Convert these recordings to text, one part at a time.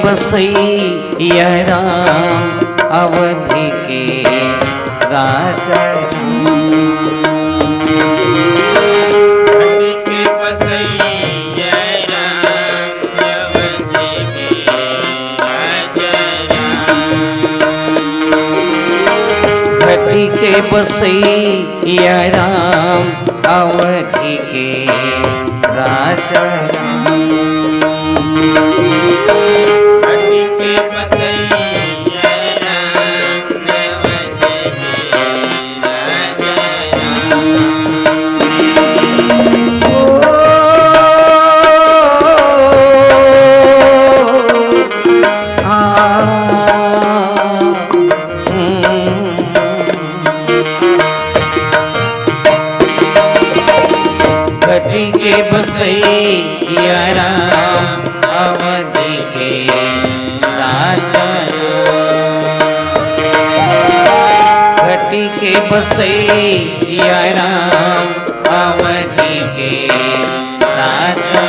बसैया राम अवधि के राजा घटी के बसैया राम अवधि के राजा घटी के बसैया राम अवधि के राजा घटी के बसैया राम अवधि के राजा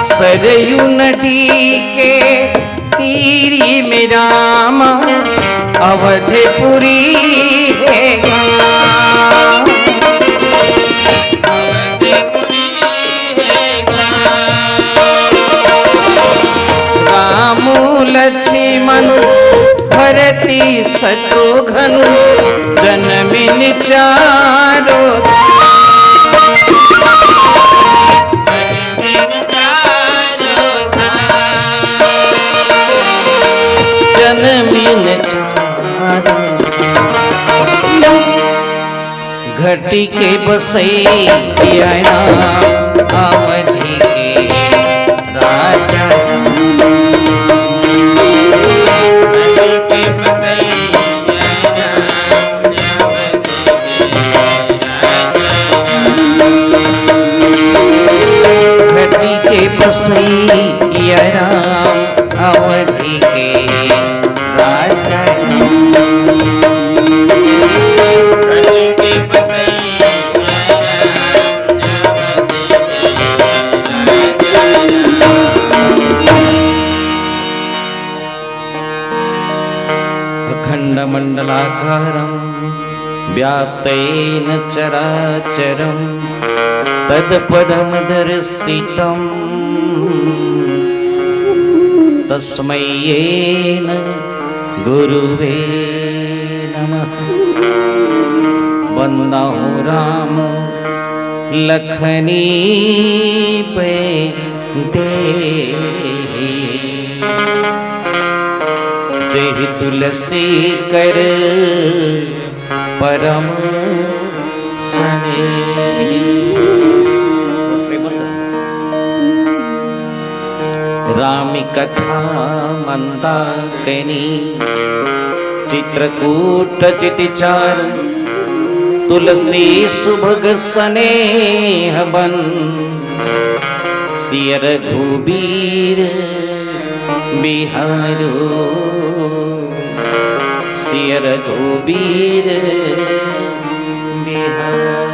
सरयू नदी के तीरी में राम अवधपुरी है राम लक्ष्मण भरती शत्रुघ्न जन्मिन चारों जन्मिन घटी के बसैया राम अवधि के राजा घटी के बसैया राम अवधि के राजा अखंडमंडलाकारं व्याप्तेन चराचरं तत्पदं दर्शितं तस्मै येन गुरुवे नमः। वंदहु राम लखनी पे देहि जय तुलसी कर परम स्नेही। राम कथा मंदाकिनी चित्रकूट चितिचार तुलसी सुभग स्नेह बन सिय रघुबीर बिहारो सिय रघुबीर बिहारो।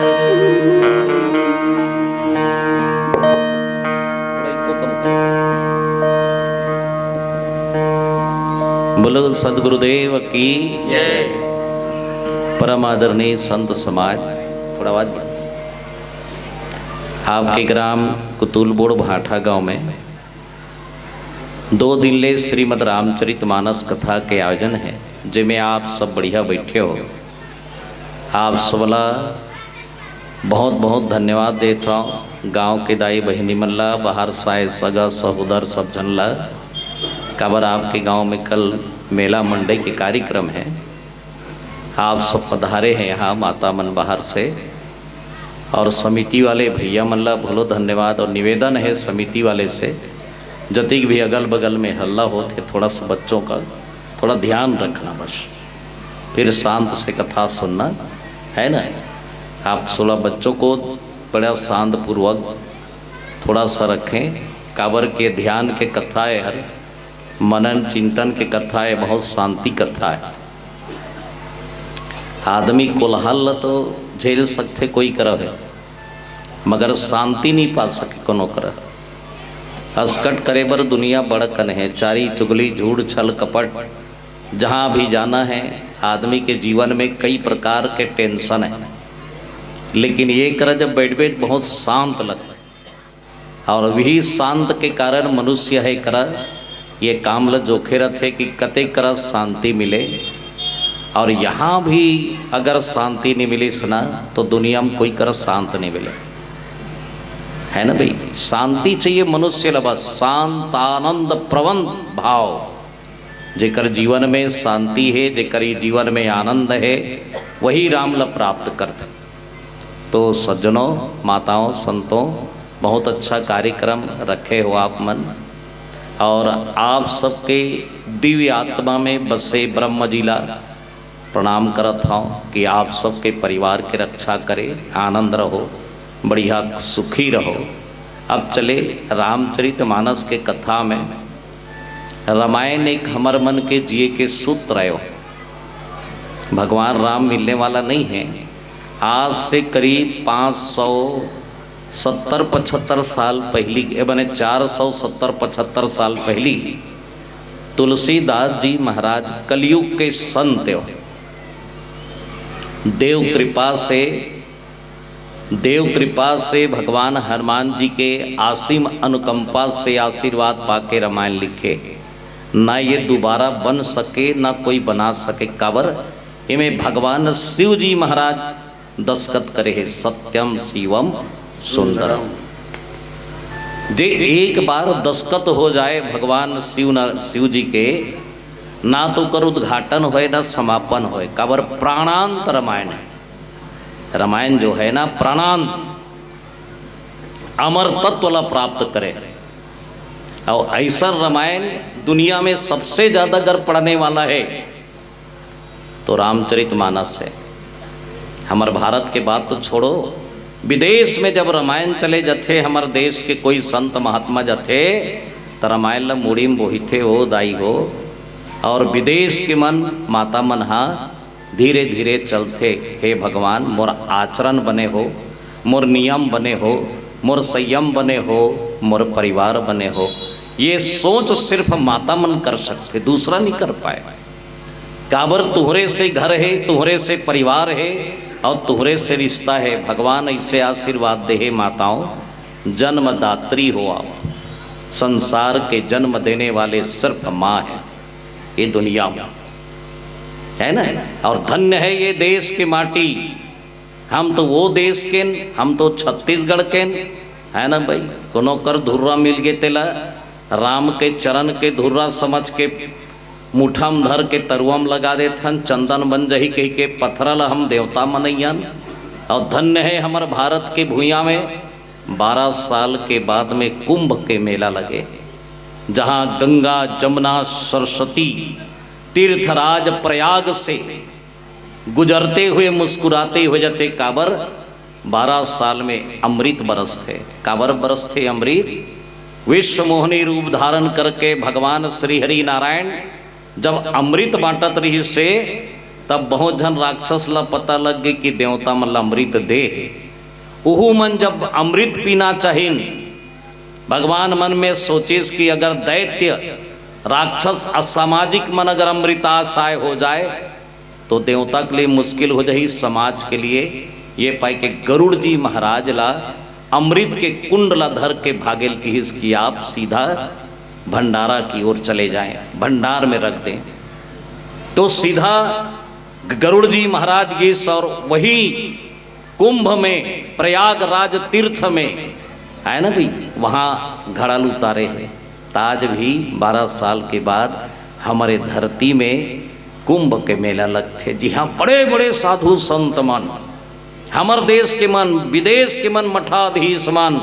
बोलो सदगुरुदेव की जय। परम आदरणीय संत समाज, थोड़ा आवाज बढ़ा। आपके ग्राम कुतुलबोड़ भाठा गांव में 2 दिन श्रीमद् रामचरितमानस कथा के आयोजन है, जिसमें आप सब बढ़िया बैठे हो। आप सबला बहुत बहुत धन्यवाद देता हूँ। गांव के दाई बहनी मल्ला बाहर साय सगा सहोदर सब जनला काबर आपके गांव में कल मेला मंडई के कार्यक्रम है। आप सब पधारे हैं यहाँ माता मन बाहर से, और समिति वाले भैया मल्ला भलो धन्यवाद। और निवेदन है समिति वाले से, जतिक भी अगल बगल में हल्ला हो थे थोड़ा सा बच्चों का थोड़ा ध्यान रखना बस। फिर शांत से कथा सुनना है ना। आप 16 बच्चों को बड़ा शांत पूर्वक थोड़ा सा रखें। कांवर के ध्यान के कथा है, हर मनन चिंतन के कथा है, बहुत शांति कथा है। आदमी कोलाहल तो झेल सकते कोई करह है, मगर शांति नहीं पा सके कोनो करह। अस्कट करे बर दुनिया बड़कन है, चारी चुगली झूठ छल कपट। जहाँ भी जाना है आदमी के जीवन में कई प्रकार के टेंशन है, लेकिन ये कर जब बैठ बैठ बहुत शांत लगता है। और वही शांत के कारण मनुष्य है कर ये कामल जोखे रथे कि कते कर शांति मिले। और यहाँ भी अगर शांति नहीं मिली सना तो दुनिया में कोई कर शांत नहीं मिले, है ना भाई। शांति चाहिए मनुष्य ला, बस शांत आनंद प्रवंत भाव। जेकर जीवन में शांति है, जेकर जीवन में आनंद है, वही राम ला प्राप्त करते। तो सज्जनों, माताओं, संतों, बहुत अच्छा कार्यक्रम रखे हो आप मन। और आप सबके दिव्य आत्मा में बसे ब्रह्म जिला प्रणाम करत हूँ कि आप सबके परिवार के रक्षा करे, आनंद रहो, बढ़िया सुखी रहो। अब चले रामचरितमानस के कथा में। रामायण एक हमर मन के जिए के सूत्र है। भगवान राम मिलने वाला नहीं है। आज से करीब 570-75 साल पहली, बने 470-75 साल पहली तुलसीदास जी महाराज कलयुग के संत हो। देव कृपा से भगवान हनुमान जी के असीम अनुकंपा से आशीर्वाद पाके रामायण लिखे। ना ये दोबारा बन सके, ना कोई बना सके। काबर इमें भगवान शिव जी महाराज दस्तखत करे है, सत्यम शिवम सुंदरम। जे एक बार दस्तखत हो जाए भगवान शिव जी के, ना तो कर उद्घाटन होए ना समापन होए। काबर प्राणांत रामायण है। रामायण जो है ना प्राणांत, अमर तत्व ला प्राप्त करे। और ऐसा रामायण दुनिया में सबसे ज्यादा अगर पढ़ने वाला है तो रामचरितमानस है। हमारे भारत के बात तो छोड़ो, विदेश में जब रामायण चले जाते, हमारे देश के कोई संत महात्मा जाते तो रामायण ला मुड़ी में बोहिथे हो दाई हो। और विदेश के मन माता मन हा धीरे धीरे चलते, हे भगवान मोर आचरण बने हो, मोर नियम बने हो, मोर संयम बने हो, मोर परिवार बने हो। ये सोच सिर्फ माता मन कर सकते, दूसरा नहीं कर पाए। काबर तुहरे से घर है, तुहरे से परिवार है और तुहरे से रिश्ता है। भगवान ऐसे आशीर्वाद दे है माताओं, जन्मदात्री हो आप। संसार के जन्म देने वाले सिर्फ माँ है ये दुनिया में, है ना। और धन्य है ये देश की माटी। हम तो वो देश के, हम तो छत्तीसगढ़ के, है ना भाई। कोनो कर धुर्रा मिल गए तेला राम के चरण के धुर्रा समझ के मुठम धर के तरुआम लगा देथन, चंदन बन जही कही के पत्थरल हम देवता मनैयन। और धन्य है हमारे भारत के भूइया में 12 साल के बाद में कुंभ के मेला लगे, जहाँ गंगा जमुना सरस्वती तीर्थराज प्रयाग से गुजरते हुए मुस्कुराते हुए जाते। काबर 12 साल में अमृत बरस थे। काबर बरस थे अमृत। विश्व मोहनी रूप धारण करके भगवान श्री हरि नारायण जब अमृत बांटत रही से, तब बहुत जन राक्षस ला पता लग गई कि देवता मन अमृत दे। उहू मन जब अमृत पीना चाहिन, भगवान मन में सोचिस कि अगर दैत्य राक्षस असामाजिक मन अगर अमृताशय हो जाए तो देवता के लिए मुश्किल हो जाए, समाज के लिए। ये पाए के गरुड़ जी महाराज ला अमृत के कुंड ला धर के भागेल कि आप सीधा भंडारा की ओर चले जाएं, भंडार में रख दें। तो सीधा गरुड़ जी महाराज गीस और वही कुंभ में प्रयागराज तीर्थ में, है ना भाई, वहाँ घड़ाल उतारे हैं। ताज भी 12 साल के बाद हमारे धरती में कुंभ के मेला लगते। जी हाँ, बड़े बड़े साधु संत मन, हमारे देश के मन, विदेश के मन, मठाधीश मन,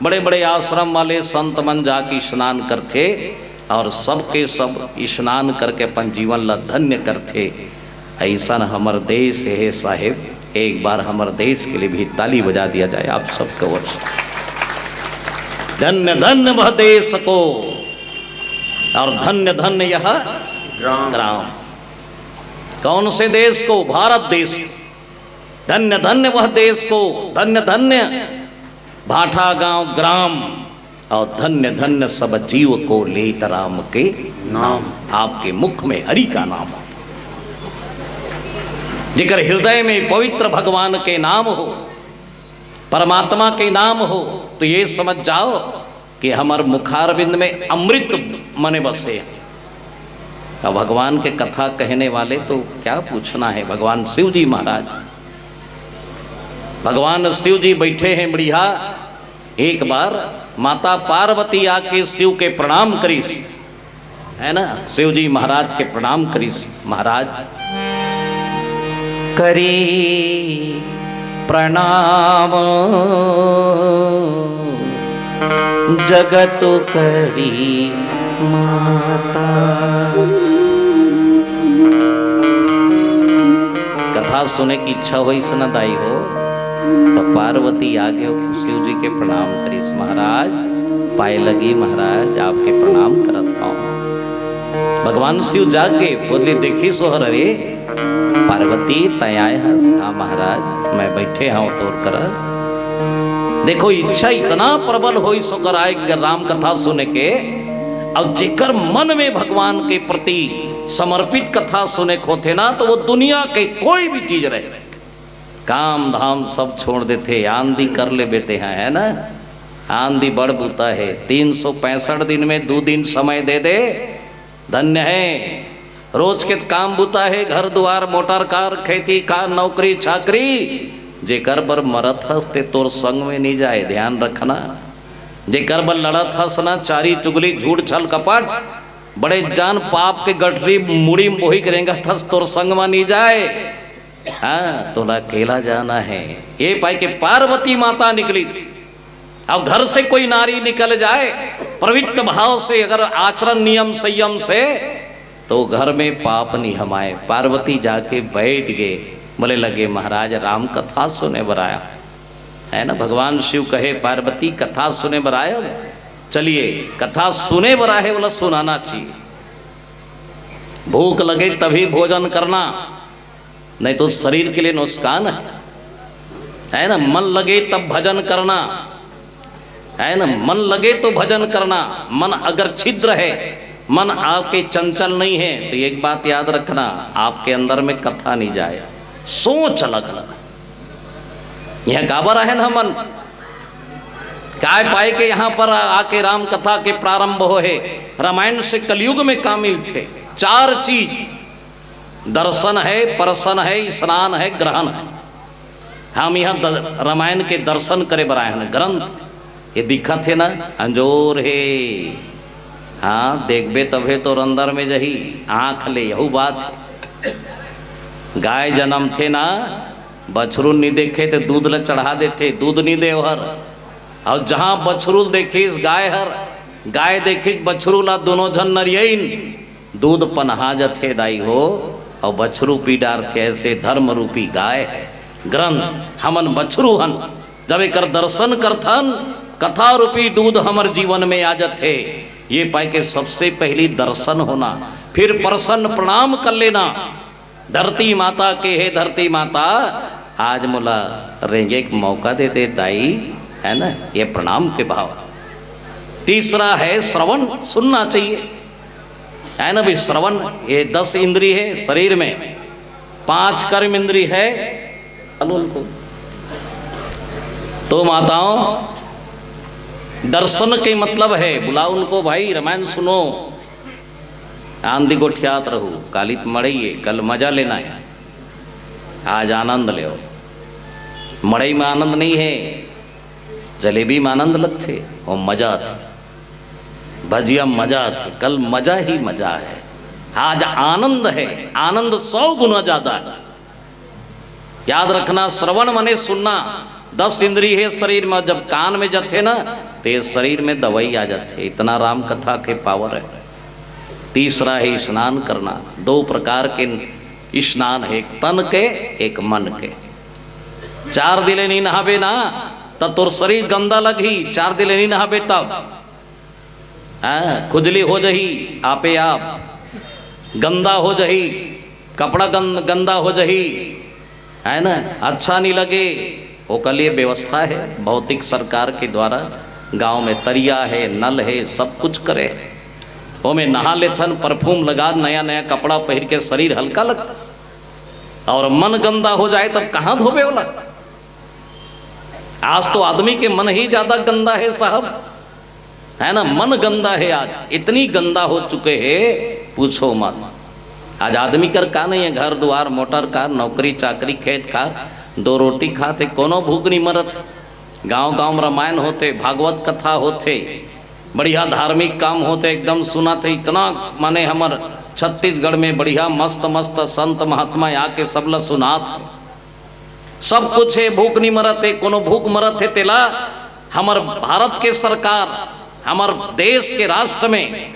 बड़े बड़े आश्रम वाले संत मन जाके स्नान करते और सबके सब स्नान करके अपन जीवन ला धन्य करते। ऐसा न हमर देश है साहेब। एक बार हमर देश के लिए भी ताली बजा दिया जाए आप सबको ओर से। धन्य धन्य वह देश को और धन्य धन्य यह ग्राम। कौन से देश को? भारत देश। धन्य धन्य वह देश को, धन्य धन्य भाठा गांव ग्राम, और धन्य धन्य सब जीव को लेत राम के नाम। आपके मुख में हरि का नाम हो, जिकर हृदय में पवित्र भगवान के नाम हो, परमात्मा के नाम हो, तो ये समझ जाओ कि हमार मुखारविंद में अमृत मने बसे। अब भगवान के कथा कहने वाले तो क्या पूछना है। भगवान शिव जी महाराज, भगवान शिव जी बैठे हैं बढ़िया। एक बार माता पार्वती आके शिव के प्रणाम करीस, है ना। शिव जी महाराज के प्रणाम करीस। महाराज करी प्रणाम जगत करी माता। कथा सुने की इच्छा हुई सनदाई हो तो पार्वती आगे शिव जी के प्रणाम करीस। महाराज पाए लगी, महाराज आपके प्रणाम करत हूँ। भगवान शिव जागे बोले देखी सोहर, अरे पार्वती तयाय हस। हाँ महाराज मैं बैठे हाँ तोर कर। देखो इच्छा इतना प्रबल हो सोकर आए राम कथा सुने के। अब जेकर मन में भगवान के प्रति समर्पित कथा सुने को थे ना, तो वो दुनिया के कोई भी चीज रहे, काम धाम सब छोड़ देते, आंधी कर ले बेते हैं, है ना। आंधी बड़ बूता है, 365 दिन में 2 दिन समय दे दे, धन्य है। रोज के काम बूता है, घर द्वार मोटर कार खेती कार नौकरी चाकरी, जेकर बर मरत हंसते तोर संग में नहीं जाए, ध्यान रखना। जेकर बर लड़त हंस ना, चारी चुगली झूठ छल कपट, बड़े जान पाप के गठरी मुड़ी मोही करेंगे थस तोर संग में नहीं जाए। हाँ तोला अकेला जाना है। ये पाई के पार्वती माता निकली। अब घर से कोई नारी निकल जाए पवित्र भाव से, अगर आचरण नियम संयम से, तो घर में पाप नहीं हमाए। पार्वती जाके बैठ गए, बोले लगे महाराज राम कथा सुने बराया, है ना। भगवान शिव कहे पार्वती कथा सुने बराया, चलिए कथा सुने बराहे बोला सुनाना चाहिए। भूख लगे तभी भोजन करना, नहीं तो शरीर के लिए नुकसान है ना। मन लगे तब भजन करना, है ना। मन लगे तो भजन करना। मन अगर छिद्र है, मन आपके चंचल नहीं है, तो एक बात याद रखना, आपके अंदर में कथा नहीं जाए, सोच अलग अलग। यह काबर है ना मन काय पाए के यहाँ पर आके राम कथा के प्रारंभ हो है। रामायण से कलयुग में कामिल थे 4 चीज, दर्शन है, परसन है, स्नान है, ग्रहण है। हम यहाँ रामायण के दर्शन करे बनाए हैं ग्रंथ। ये दिखा थे ना अंजोर है, हाँ देखबे तबे तो अंदर में जही आँख ले, यहू बात है। गाय जन्म थे ना, बछरू नहीं देखे तो दूध ल चढ़ा देते, दूध नहीं दे हर। और जहाँ बछरू देखिस गाय हर, गाय देखिस बछरू ला, दोनों जन नरियन दूध पनहा जथे दाई हो, और बछरू पी डार थे। ऐसे धर्म रूपी गाय है ग्रंथ, हमन बछरू हन। जब एक दर्शन करथन, कथा रूपी दूध हमर जीवन में आ जाते। ये पाए के सबसे पहली दर्शन होना, फिर प्रसन्न प्रणाम कर लेना। धरती माता के है धरती माता, आज मुला रेंगे एक मौका दे दे दाई, है ना, ये प्रणाम के भाव। तीसरा है श्रवण, सुनना चाहिए, है ना भाई। श्रवण ये 10 इंद्री है शरीर में, 5 कर्म इंद्री है अनुल को। तो माताओं दर्शन के मतलब है, बुलाओ उनको भाई रामायण सुनो। आंधी गोठियात रहू, कालित मड़इए, कल मजा लेना है, आज आनंद ले। मड़ई में आनंद नहीं है, जलेबी में आनंद लगते और मजा थे, भजिया मजा थे, कल मजा ही मजा है। आज आनंद है, आनंद 100 गुना ज्यादा है। याद रखना, श्रवण मने सुनना। 10 इंद्रिय है शरीर में, जब कान में जाते ना तो ये शरीर में दवाई आ जाते, इतना राम कथा के पावर है। तीसरा है स्नान करना, 2 प्रकार के स्नान है, एक तन के एक मन के। 4 दिन नहीं नहावे ना तब तोर शरीर गंदा लगी, 4 दिन नहीं नहावे तब खुजली हो जही, आपे आप गंदा हो जही, कपड़ा गंदा हो जही, है ना, अच्छा नहीं लगे। वो के लिए व्यवस्था है भौतिक सरकार के द्वारा, गांव में तरिया है, नल है, सब कुछ करे। वो में नहा लेथन, परफ्यूम लगा, नया नया कपड़ा पहन के शरीर हल्का लगता। और मन गंदा हो जाए तब कहाँ धोबे वाला। आज तो आदमी के मन ही ज्यादा गंदा है साहब, है ना, मन गंदा है। आज इतनी गंदा हो चुके हैं पूछो मत। आज आदमी कर का नहीं है, घर द्वार मोटर कार, नौकरी चाकरी, खेत खार, 2 रोटी खाते, कोनो भूख नहीं मरत। गांव गांव रामायण होते, भागवत कथा होते, बढ़िया धार्मिक काम होते, एकदम सुना थे। इतना माने हमार छत्तीसगढ़ में बढ़िया मस्त मस्त संत महात्मा आके सबला सुनात, सब कुछ है, भूख नहीं मरत है, कोनो भूख मरत है तेला। हमार भारत के सरकार, हमार देश के राष्ट्र में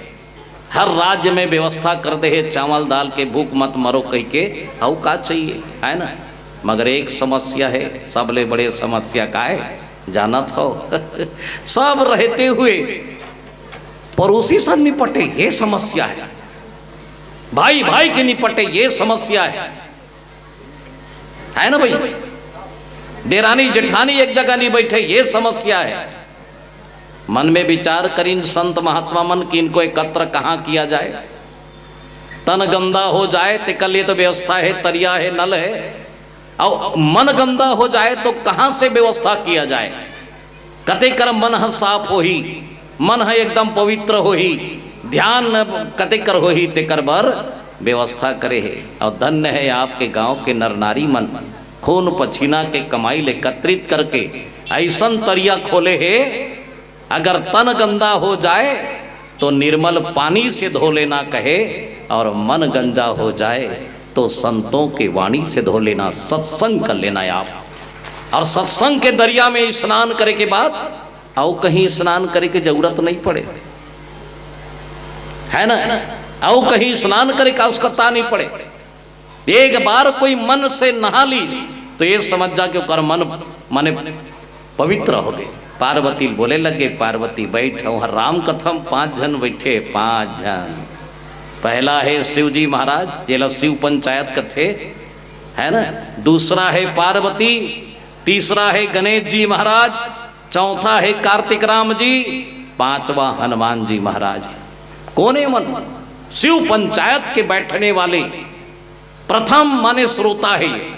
हर राज्य में व्यवस्था कर दे है चावल दाल के, भूख मत मरो कह के, औ का चाहिए, है ना। मगर एक समस्या है, सबले बड़े समस्या का है जानत हो सब रहते हुए पड़ोसी से निपटे, ये समस्या है। भाई भाई के निपटे, ये समस्या है ना भाई। देरानी जेठानी एक जगह नहीं बैठे, ये समस्या है। मन में विचार करीन संत महात्मा मन की इनको एकत्र कहाँ किया जाए। तन गंदा हो जाए तो लिए तो व्यवस्था है, तरिया है, नल है। और मन गंदा हो जाए तो कहाँ से व्यवस्था किया जाए। कते कर मन है साफ हो ही, मन है एकदम पवित्र हो ही, ध्यान कते कर हो ही तेकर बर व्यवस्था करे है। और धन्य है आपके गांव के नर नारी मन, खून पसीना के कमाई ले एकत्रित करके ऐसा तरिया खोले है। अगर तन गंदा हो जाए तो निर्मल पानी से धो लेना कहे, और मन गंदा हो जाए तो संतों की वाणी से धो लेना, सत्संग कर लेना आप। और सत्संग के दरिया में स्नान करे के बाद और कहीं स्नान करे की जरूरत नहीं पड़े, है ना। और कहीं स्नान करे का आवश्यकता नहीं पड़े। एक बार कोई मन से नहा ली तो ये समझ जा कि कर मन माने पवित्र हो गए। पार्वती बोले लगे, पार्वती बैठो, राम कथम 5 जन बैठे, 5 जन। पहला है शिव जी महाराज, जेला शिव पंचायत कथे, है ना। दूसरा है पार्वती, तीसरा है गणेश जी महाराज, चौथा है कार्तिक राम जी, 5वां हनुमान जी महाराज। कोने मन शिव पंचायत के बैठने वाले प्रथम माने श्रोता है ये।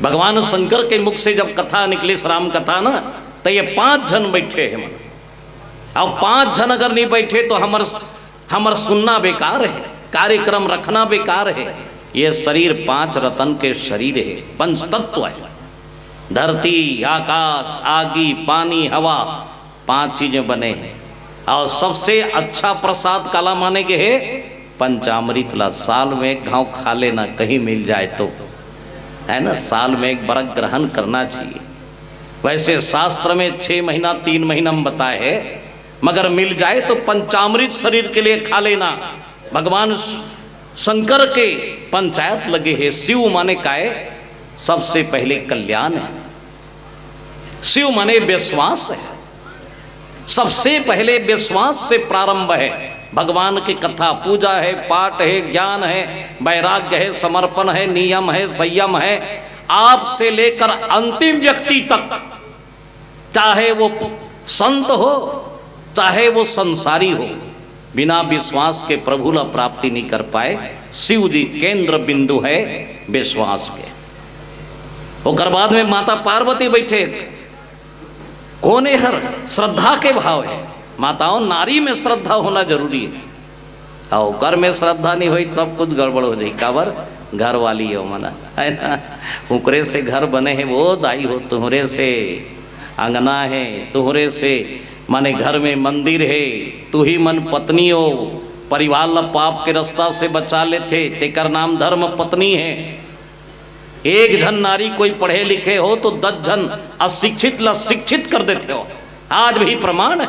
भगवान शंकर के मुख से जब कथा निकली, राम कथा ना, तो ये 5 जन बैठे हैं। अब 5 जन अगर नहीं बैठे तो हमर सुनना बेकार है, कार्यक्रम रखना बेकार है। ये शरीर 5 रतन के शरीर है, 5 तत्व है। धरती, आकाश, आगी, पानी, हवा, 5 चीजें बने हैं। और सबसे अच्छा प्रसाद काला माने के है पंचामृत ला। साल में एक घाव खा लेना, कहीं मिल जाए तो, है ना। साल में एक बार ग्रहण करना चाहिए। वैसे शास्त्र में 6 महीना 3 महीना में बताए है, मगर मिल जाए तो पंचामृत शरीर के लिए खा लेना। भगवान शंकर के पंचायत लगे है। शिव माने काए सबसे पहले कल्याण है, शिव माने विश्वास है। सबसे पहले विश्वास से प्रारंभ है। भगवान की कथा, पूजा है, पाठ है, ज्ञान है, वैराग्य है, समर्पण है, नियम है, संयम है। आप से लेकर अंतिम व्यक्ति तक, चाहे वो संत हो चाहे वो संसारी हो, बिना विश्वास के प्रभु ला प्राप्ति नहीं कर पाए। शिव जी केंद्र बिंदु है विश्वास के। और बाद में माता पार्वती बैठे, कोने हर श्रद्धा के भाव है। माताओं, नारी में श्रद्धा होना जरूरी है। और घर में श्रद्धा नहीं हुई सब कुछ गड़बड़ हो जाए। काबर घर वाली हो मना, है ना। उकरे से घर बने हैं, वो दाई हो, तुहरे से अंगना है, तुहरे से माने घर में मंदिर है, तू ही मन पत्नी हो। परिवार ला पाप के रास्ता से बचा लेते, तेकर नाम धर्म पत्नी है। एक धन नारी कोई पढ़े लिखे हो तो 10 जन अशिक्षित ला शिक्षित कर देते हो। आज भी प्रमाण है।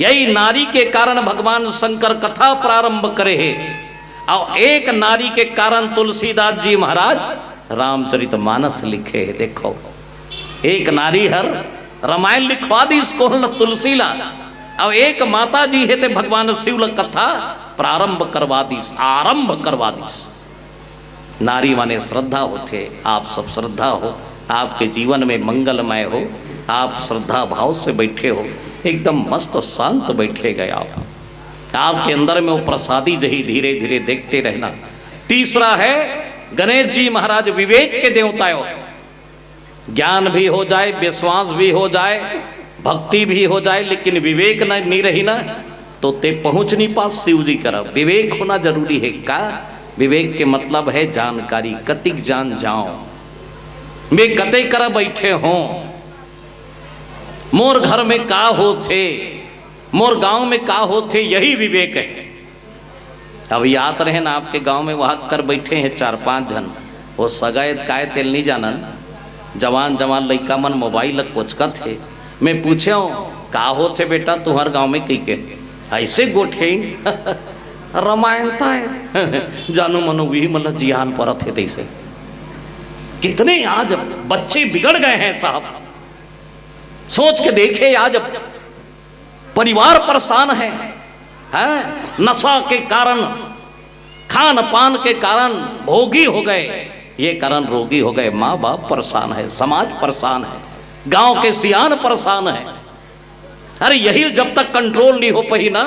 यही नारी के कारण भगवान शंकर कथा प्रारंभ करे है। और एक नारी के कारण तुलसीदास जी महाराज रामचरितमानस लिखे। देखो एक नारी हर रामायण लिखवा दी इसको तुलसी ला, और एक माता जी है ते भगवान शिव ला कथा प्रारंभ करवा दी, आरंभ करवा दी। नारी माने श्रद्धा होते, आप सब श्रद्धा हो, आपके जीवन में मंगलमय हो, आप श्रद्धा भाव से बैठे हो, एकदम मस्त शांत बैठे गए आप, आपके अंदर में वो प्रसादी जही धीरे धीरे देखते रहना। तीसरा है गणेश जी महाराज विवेक के देवता हो, ज्ञान भी हो जाए, विश्वास भी हो जाए, भक्ति भी हो जाए, लेकिन विवेक नहीं रही ना तो ते पहुंच नहीं पास शिव जी करब। विवेक होना जरूरी है। का विवेक के मतलब है जानकारी, कतिक जान जाओ मैं कते कर बैठे हो, मोर घर में का होते, मोर गांव में का होते, यही विवेक है। अब याद रहे ना आपके गांव में वहां कर बैठे हैं 4-5 जन, वो सगायत काय तेल नहीं जानन, जवान जवान लड़का मन मोबाइल कोचका थे। मैं पूछे का होते बेटा तुम्हार गांव में की के ऐसे गोठे रामायणता है जानो मनो भी मतलब जिहान पर थे तैसे। कितने आज बच्चे बिगड़ गए हैं साहब, सोच के देखे आज परिवार परेशान है, नशा के कारण, खान पान के कारण भोगी हो गए, ये कारण रोगी हो गए, माँ बाप परेशान है, समाज परेशान है, गांव के सियान परेशान है। अरे यही जब तक कंट्रोल नहीं हो पाई ना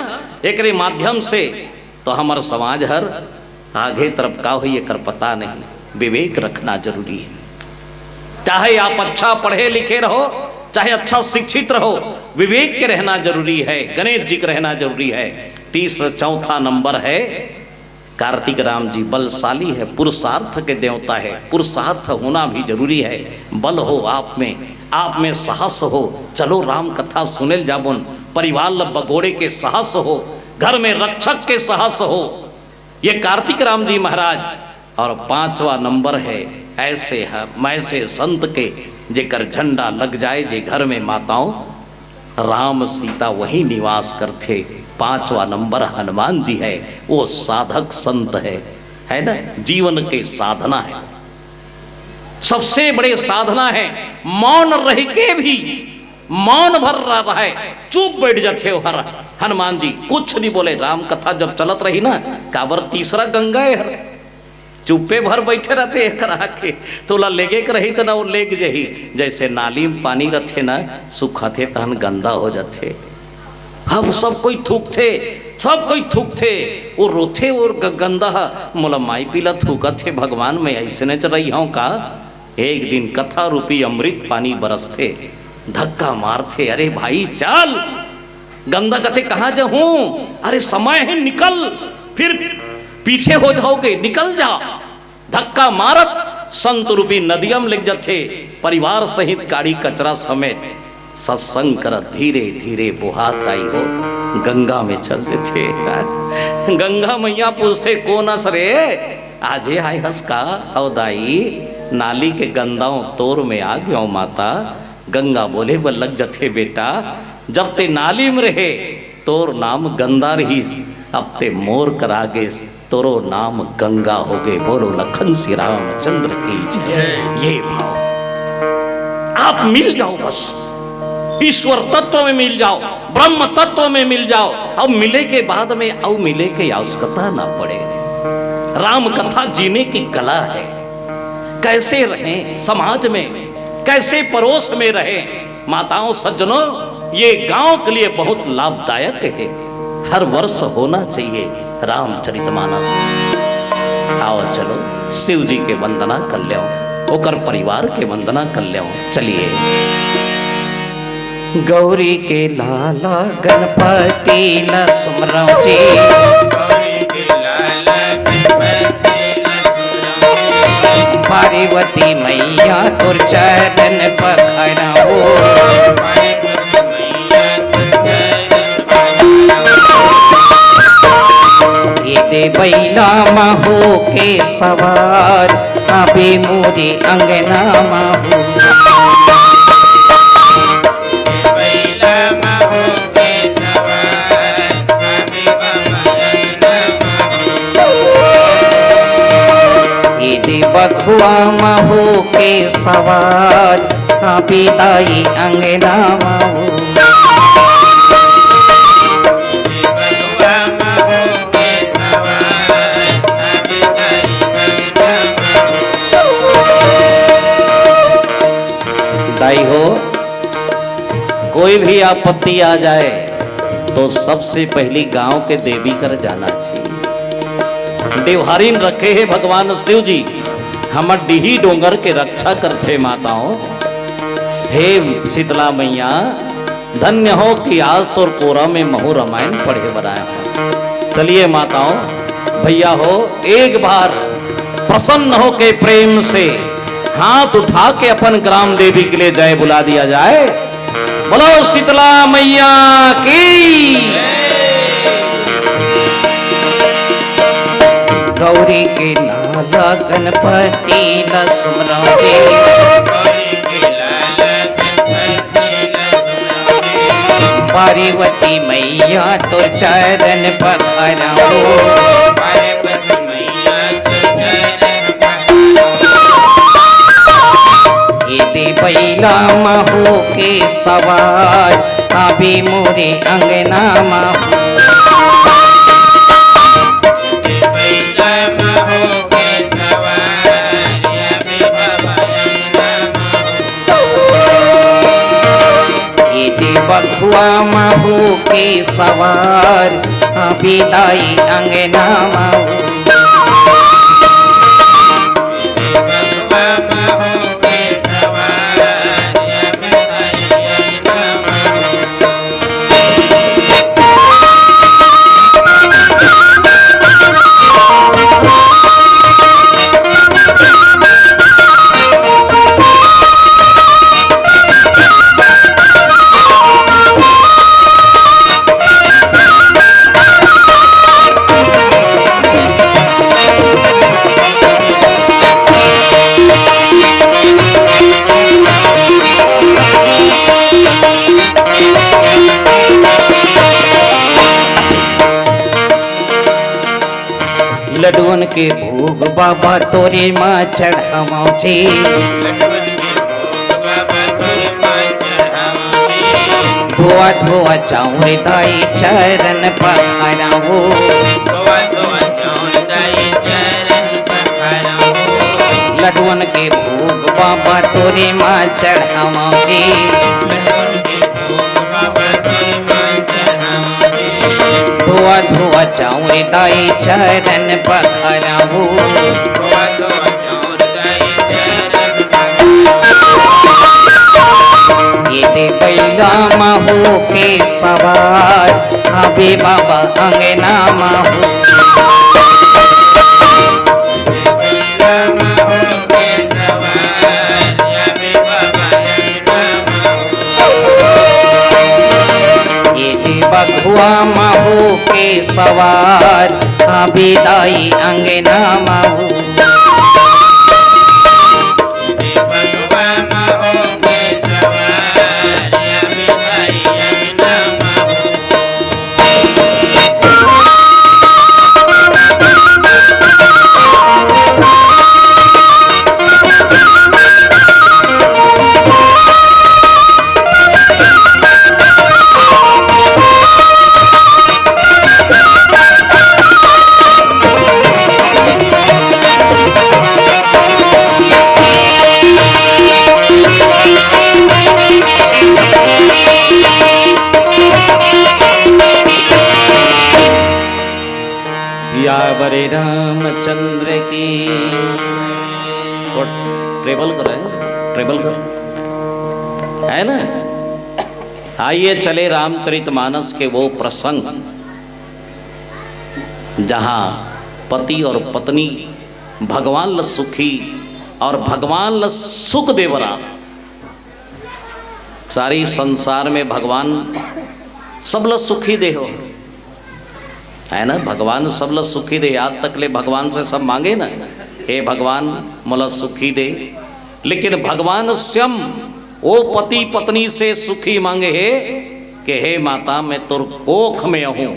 एक माध्यम से तो हमारा समाज हर आगे तरफ का हो ये कर पता नहीं। विवेक रखना जरूरी है। चाहे आप अच्छा पढ़े लिखे रहो, चाहे अच्छा शिक्षित रहो, विवेक के रहना जरूरी है। गणेश जी का रहना जरूरी है। चौथा नंबर है कार्तिक राम जी, बलशाली है, पुरुषार्थ के देवता है। पुरुषार्थ होना भी जरूरी है। बल हो आप में साहस हो, चलो राम कथा सुनेल जाबुन, परिवार बगोड़े के साहस हो, घर में रक्षक के साहस हो, ये कार्तिक राम जी महाराज। और 5वां नंबर है ऐसे संत के जेकर झंडा लग जाए, जे घर में माताओं राम सीता वही निवास करते। 5वां नंबर हनुमान जी है, वो साधक संत है ना, जीवन के साधना है, सबसे बड़े साधना है। मौन रह के भी मौन भर रहा है, चुप बैठ जाते हो हर हनुमान जी, कुछ नहीं बोले। राम कथा जब चलत रही ना, काबर तीसरा गंगा है, चुप्पे भर बैठे रहते करा के, तोला लेगे के रही तो ना वो लेग जही। जैसे नाली में पानी रथे ना, सुखाते तहन गंदा हो जाते। अब सब कोई थूक थे, वो रोथे और गंदा मोला माई पीला थूका थे। भगवान में ऐसे न चल रही हूँ का। एक दिन कथा रूपी अमृत पानी बरसते, धक्का मारते, अरे भाई चल, गंदा कथे कहाँ जाऊं, अरे समय है निकल, फिर पीछे हो जाओगे, निकल जा। धक्का मारत संत रूपी नदियम लिख जाते, परिवार सहित गाड़ी कचरा समेत सत्संग कर धीरे धीरे बुहात आई हो, गंगा में चलते थे। गंगा मैया पूछते कौन हस रे, आजे आए हंस का दाई, नाली के गंदाओं तोर में आ गया माता। गंगा बोले वो लग जाते बेटा, जब ते नाली में रहे तोर नाम गंदा रही, अब ते मोर करागे तोरो नाम गंगा हो गए। बोलो लखन श्री रामचंद्र की जय। ये भाव आप मिल जाओ, बस ईश्वर तत्व में मिल जाओ, ब्रह्म तत्व में मिल जाओ। अब मिले के बाद में अब मिले के आवश्यकता ना पड़े। राम कथा जीने की कला है, कैसे रहें समाज में, कैसे पड़ोस में रहें। माताओं सज्जनों, ये गांव के लिए बहुत लाभदायक है, हर वर्ष होना चाहिए रामचरितमानस। आओ चलो शिव जी के वंदना कर लो, ओकर परिवार के वंदना कर लो। चलिए। गौरी के लाला गणपति न सुमरौ जी, पार्वती मैया तुर चरण पखरऊ, ये दे बैला महू के सवार, अबे मोरे अंगना महू। बघुआ महू के सवार बिदाई अंगना महू। दाई हो, कोई भी आपत्ति आ जाए तो सबसे पहली गांव के देवी कर जाना चाहिए। देवहारीन रखे है भगवान शिव जी, हमर डीही डोंगर के रक्षा करते माताओं। हे शीतला मैया, धन्य हो कि आज तोर कोरा में महु रामायण पढ़े बनाया हो। चलिए माताओं, भैया हो, एक बार प्रसन्न हो के प्रेम से हाथ उठा के अपन ग्राम देवी के लिए जय बुला दिया जाए। बोलो शीतला मैया की। गौरी के लाला गणपति लक्ष्मणोगे, पार्वती मैया तो चरण पखारो। बैला महू के सवार अभी मोरे अंगना महू। बघुआ महू के सवार बिदाई अंगना महू। लड्डुअन के भोग बाबा तोरे माँ चढ़ावो जी। धोआ धोआ चाउर दाई चरण पखारावो। लड्डुअन के भोग बाबा तोरे माँ चढ़ावो जी। धोआ धोआ चाउर दाई चरण पखारावो। ये बैला महू के सवार अबे बाबा अंगना महू। बघुआ महू के सवार बिदाई अंगना महू। सियावर रामचंद्र की। ट्रेवल कर है ना। आइए चले रामचरितमानस के वो प्रसंग जहां पति और पत्नी भगवान ल सुखी और भगवान ल सुख देवरात। सारी संसार में भगवान सब ल सुखी दे हो, है ना। भगवान सब ल सुखी दे। आज तक ले भगवान से सब मांगे ना, हे भगवान मोला सुखी दे। लेकिन भगवान स्वयं वो पति पत्नी से सुखी मांगे है कि हे माता मैं तोर कोख में हूँ,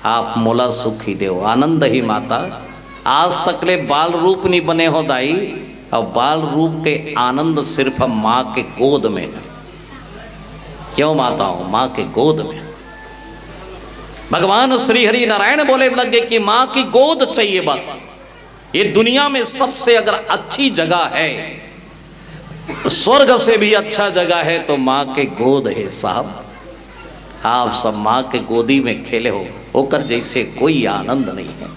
आप मोला सुखी दे। आनंद ही माता आज तक ले बाल रूप नहीं बने हो दाई, और बाल रूप के आनंद सिर्फ माँ के गोद में है। क्यों माताओं? माँ के गोद में। भगवान श्री हरि नारायण बोले लगे कि माँ की गोद चाहिए बस। ये दुनिया में सबसे अगर अच्छी जगह है, स्वर्ग से भी अच्छा जगह है तो माँ के गोद है साहब। आप सब माँ के गोदी में खेले हो, होकर जैसे कोई आनंद नहीं है।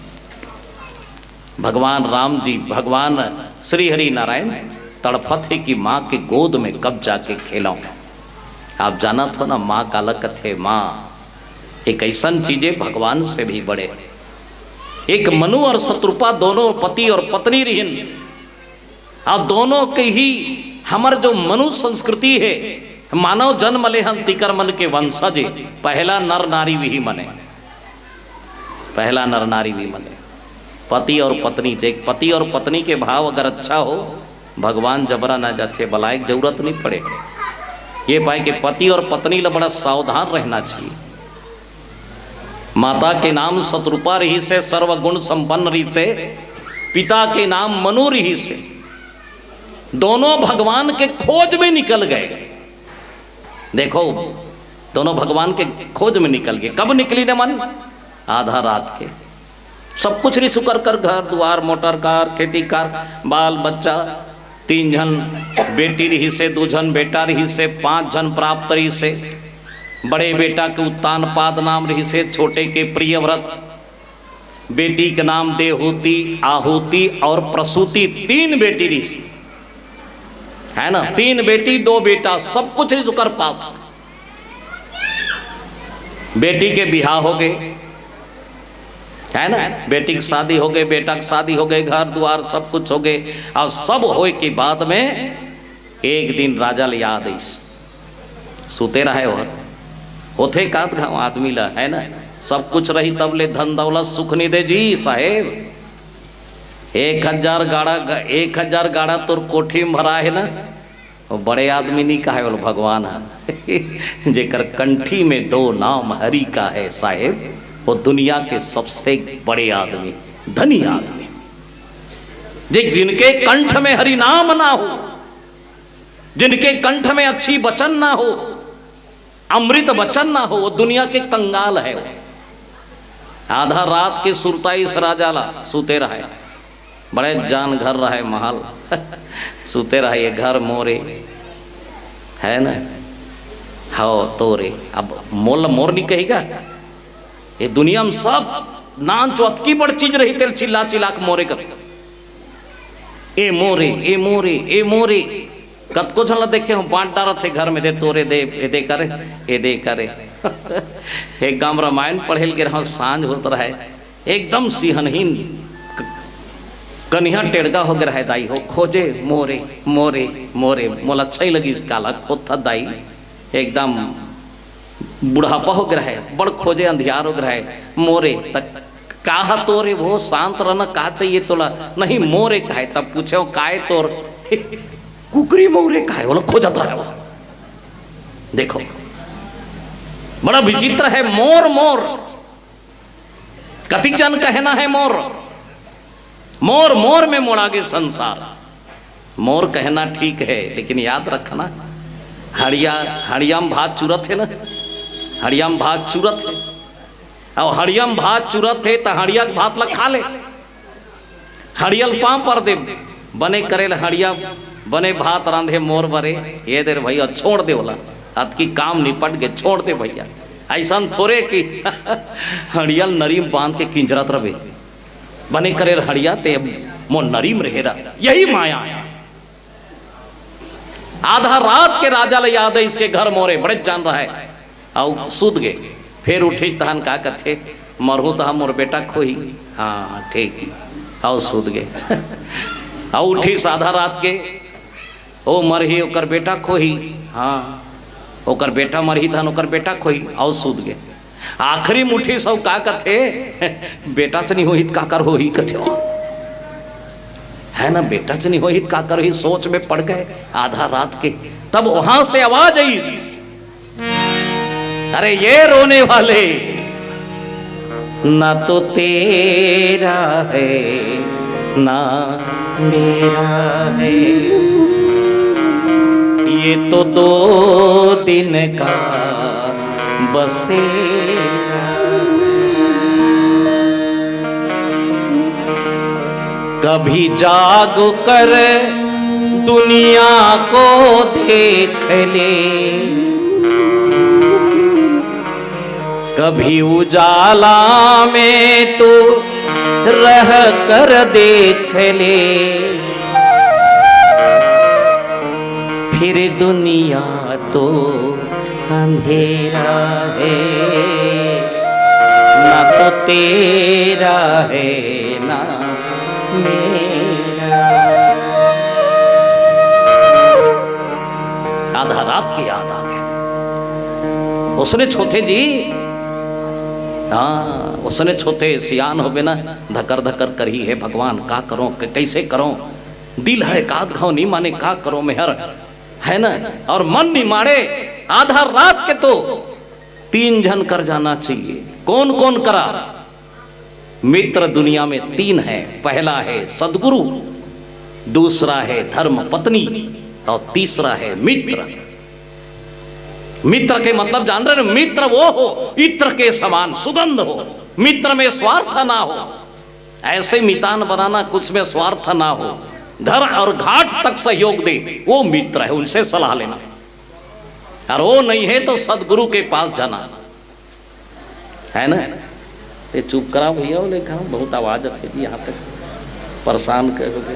भगवान राम जी, भगवान श्री हरि नारायण तड़फत है कि माँ के गोद में कब जाके खेलाऊं। आप जाना था ना, माँ का लक थे। माँ एक ऐसा चीज है भगवान से भी बड़े। एक मनु और शत्रुपा दोनों पति और पत्नी रहीन, और दोनों के ही हमार जो मनु संस्कृति है, मानव जन्म ले हन तिकर मन के वंशज, पहला नर नारी भी मने, पहला नर नारी भी मने। पति और पत्नी, एक पति और पत्नी के भाव अगर अच्छा हो, भगवान जबरा ना जाते, बलाए की जरूरत नहीं पड़े। ये पाए कि पति और पत्नी ला बड़ा सावधान रहना चाहिए। माता के नाम शत्रुपा रही से, सर्वगुण संपन्न रही से, पिता के नाम मनु रही से, दोनों भगवान के खोज में निकल गए। देखो, दोनों भगवान के खोज में निकल गए। कब निकली ने मन? आधा रात के। सब कुछ रिसु कर कर, घर द्वार, मोटर कार, खेती कार, बाल बच्चा, 3 जन बेटी रही से, 2 जन बेटा रही से, 5 जन प्राप्त रही से, बड़े बेटा के उत्तानपाद नाम रही से, छोटे के प्रियव्रत, बेटी के नाम देहूति, आहुति और प्रसूति, 3 बेटी रही से, है ना। 3 बेटी 2 बेटा, सब कुछ रिसु कर पास। बेटी के बिहार हो गए, है ना, बेटी की शादी हो गई, बेटा की शादी हो गई, घर द्वार सब कुछ हो गए। और सब होए के बाद में एक दिन राजा ले याद आई, सुते रहे हो ओथे कात घाव आदमी ला, है ना, सब कुछ रही तब ले धन दौलत सुख नहीं दे जी साहेब। 1000 गाड़ा तोर कोठी में भरा है ना, वो बड़े आदमी नहीं कहा बोल भगवान है जेकर कंठी में 2 नाम हरि का है साहेब, वो दुनिया के सबसे बड़े आदमी, धनी आदमी। देख, जिनके कंठ में हरि नाम ना हो, जिनके कंठ में अच्छी वचन ना हो, अमृत वचन ना हो, वो दुनिया के कंगाल है। वो आधा रात के सुरताई से राजाला सुते रहे, बड़े जान घर रहे महल सुते रहे, ये घर मोरे, है ना, हो तोरे। अब मोल मोर नहीं कहेगा, ये दुनिया में सब नान चौथकी बड़ चीज रही तेरे, चिल्ला चिल्ला के मोरे कर, ए मोरे ए मोरे ए मोरे। कत को झल देखे हम बांट डारा थे घर में, दे तोरे दे, ए दे करे, ए दे करे एक गांव रामायण पढ़ेल के रहा, सांझ होता रहे, एकदम सिहनहीन कन्या टेढ़गा हो गया है दाई हो, खोजे मोरे मोरे मोरे, मोल अच्छा ही लगी इस काला खोद था दाई, एकदम बुढ़ापा हो गया है, बड़ खोजे अंधियार हो गया है, मोरे तक कहा तोरे, वो शांत रहना, कहा चाहिए तोला, नहीं मोरे काहे। तब पूछे काहे तोर, कुकरी मोरे काहे, बोला खोजत रहा है वो। देखो बड़ा विचित्र है, मोर मोर कति जन कहना है मोर, मोर मोर में मोड़ा गे संसार। मोर कहना ठीक है, लेकिन याद रखना, हड़ियाम भात चूरत है ना, हड़ियाम भात चूरत है, और हड़ियम भात चूरत है तो हड़िया भात ला खा ले, हड़ियल पाँव पर दे बने करेल हड़िया बने भात रांधे मोर बरे, ये देर भैया छोड़ दे बोला, अत की काम निपट के छोड़ दे भैया। ऐसा थोड़े कि हड़ियल नरीम बांध के किंजरत रहे, बने करेल हड़िया ते मोर नरीम रहेरा, यही माया है। आधा रात के राजा ले याद है इसके घर मोरे बड़े जान रहा है, और सूद गए, फिर उठी तहन का कथे मरहू तो मोर बेटा खोही, हाँ ठीक, और सूद गए और उठी आधा रात के, ओ मरही ओकर बेटा खोही, हाँ ओकर बेटा मरही तहन ओकर बेटा खोही, और सूद गए। आखिरी मुठी सब का कथे बेटा से नहीं होहित का कर होही कथे, है ना, बेटा से नहीं होहित का कर ही, सोच में पड़ गए आधा रात के। तब वहां से आवाज आई, अरे ये रोने वाले ना तो तेरा है ना मेरा है, ये तो 2 दिन का बसेरा। कभी जाग कर दुनिया को देख ले, कभी उजाला में तू रह कर देख ले, फिर दुनिया तो अंधेरा है, ना तो तेरा है ना मेरा। आधा रात की याद आ गई। उसने छोटे जी, हाँ उसने छोटे सियान हो ना धकर धकर करी है भगवान, का करो कैसे करो, दिल है काद घाव नहीं माने, का करो मेहर है ना, और मन नहीं मारे। आधा रात के तो 3 जन कर जाना चाहिए। कौन कौन करा? मित्र दुनिया में 3 है। पहला है सदगुरु, दूसरा है धर्म पत्नी, और तीसरा है मित्र। मित्र के मतलब जान रहे? मित्र वो हो इत्र के समान सुगंध हो, मित्र में स्वार्थ ना हो। ऐसे मितान बनाना कुछ में स्वार्थ ना हो, घर और घाट तक सहयोग दे, वो मित्र है, उनसे सलाह लेना। और वो नहीं है तो सदगुरु के पास जाना है ना। ये चुप करा भैया, लेखा बहुत आवाज है जी, यहाँ पे परेशान करोगे।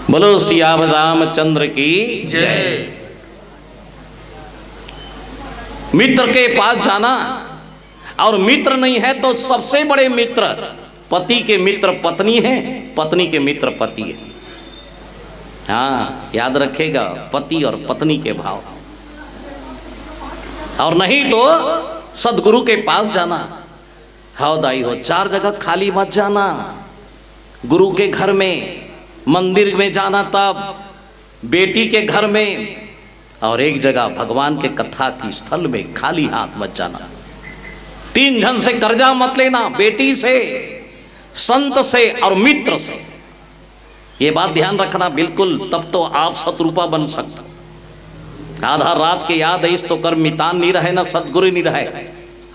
बोलो सियावर रामचंद्र की जय। मित्र के पास जाना, और मित्र नहीं है तो सबसे बड़े मित्र पति के मित्र पत्नी है, पत्नी के मित्र पति है। हाँ याद रखेगा, पति और पत्नी के भाव। और नहीं तो सदगुरु के पास जाना। हाँ दाई हो, 4 जगह खाली मत जाना। गुरु के घर में, मंदिर में जाना, तब बेटी के घर में, और एक जगह भगवान के कथा की स्थल में खाली हाथ मत जाना। 3 जन से कर्जा मत लेना, बेटी से, संत से और मित्र से। ये बात ध्यान रखना बिल्कुल, तब तो आप शत्रुपा बन सकते। आधा रात के याद है इस तो कर मितान नहीं रहे, ना सदगुरु नहीं रहे,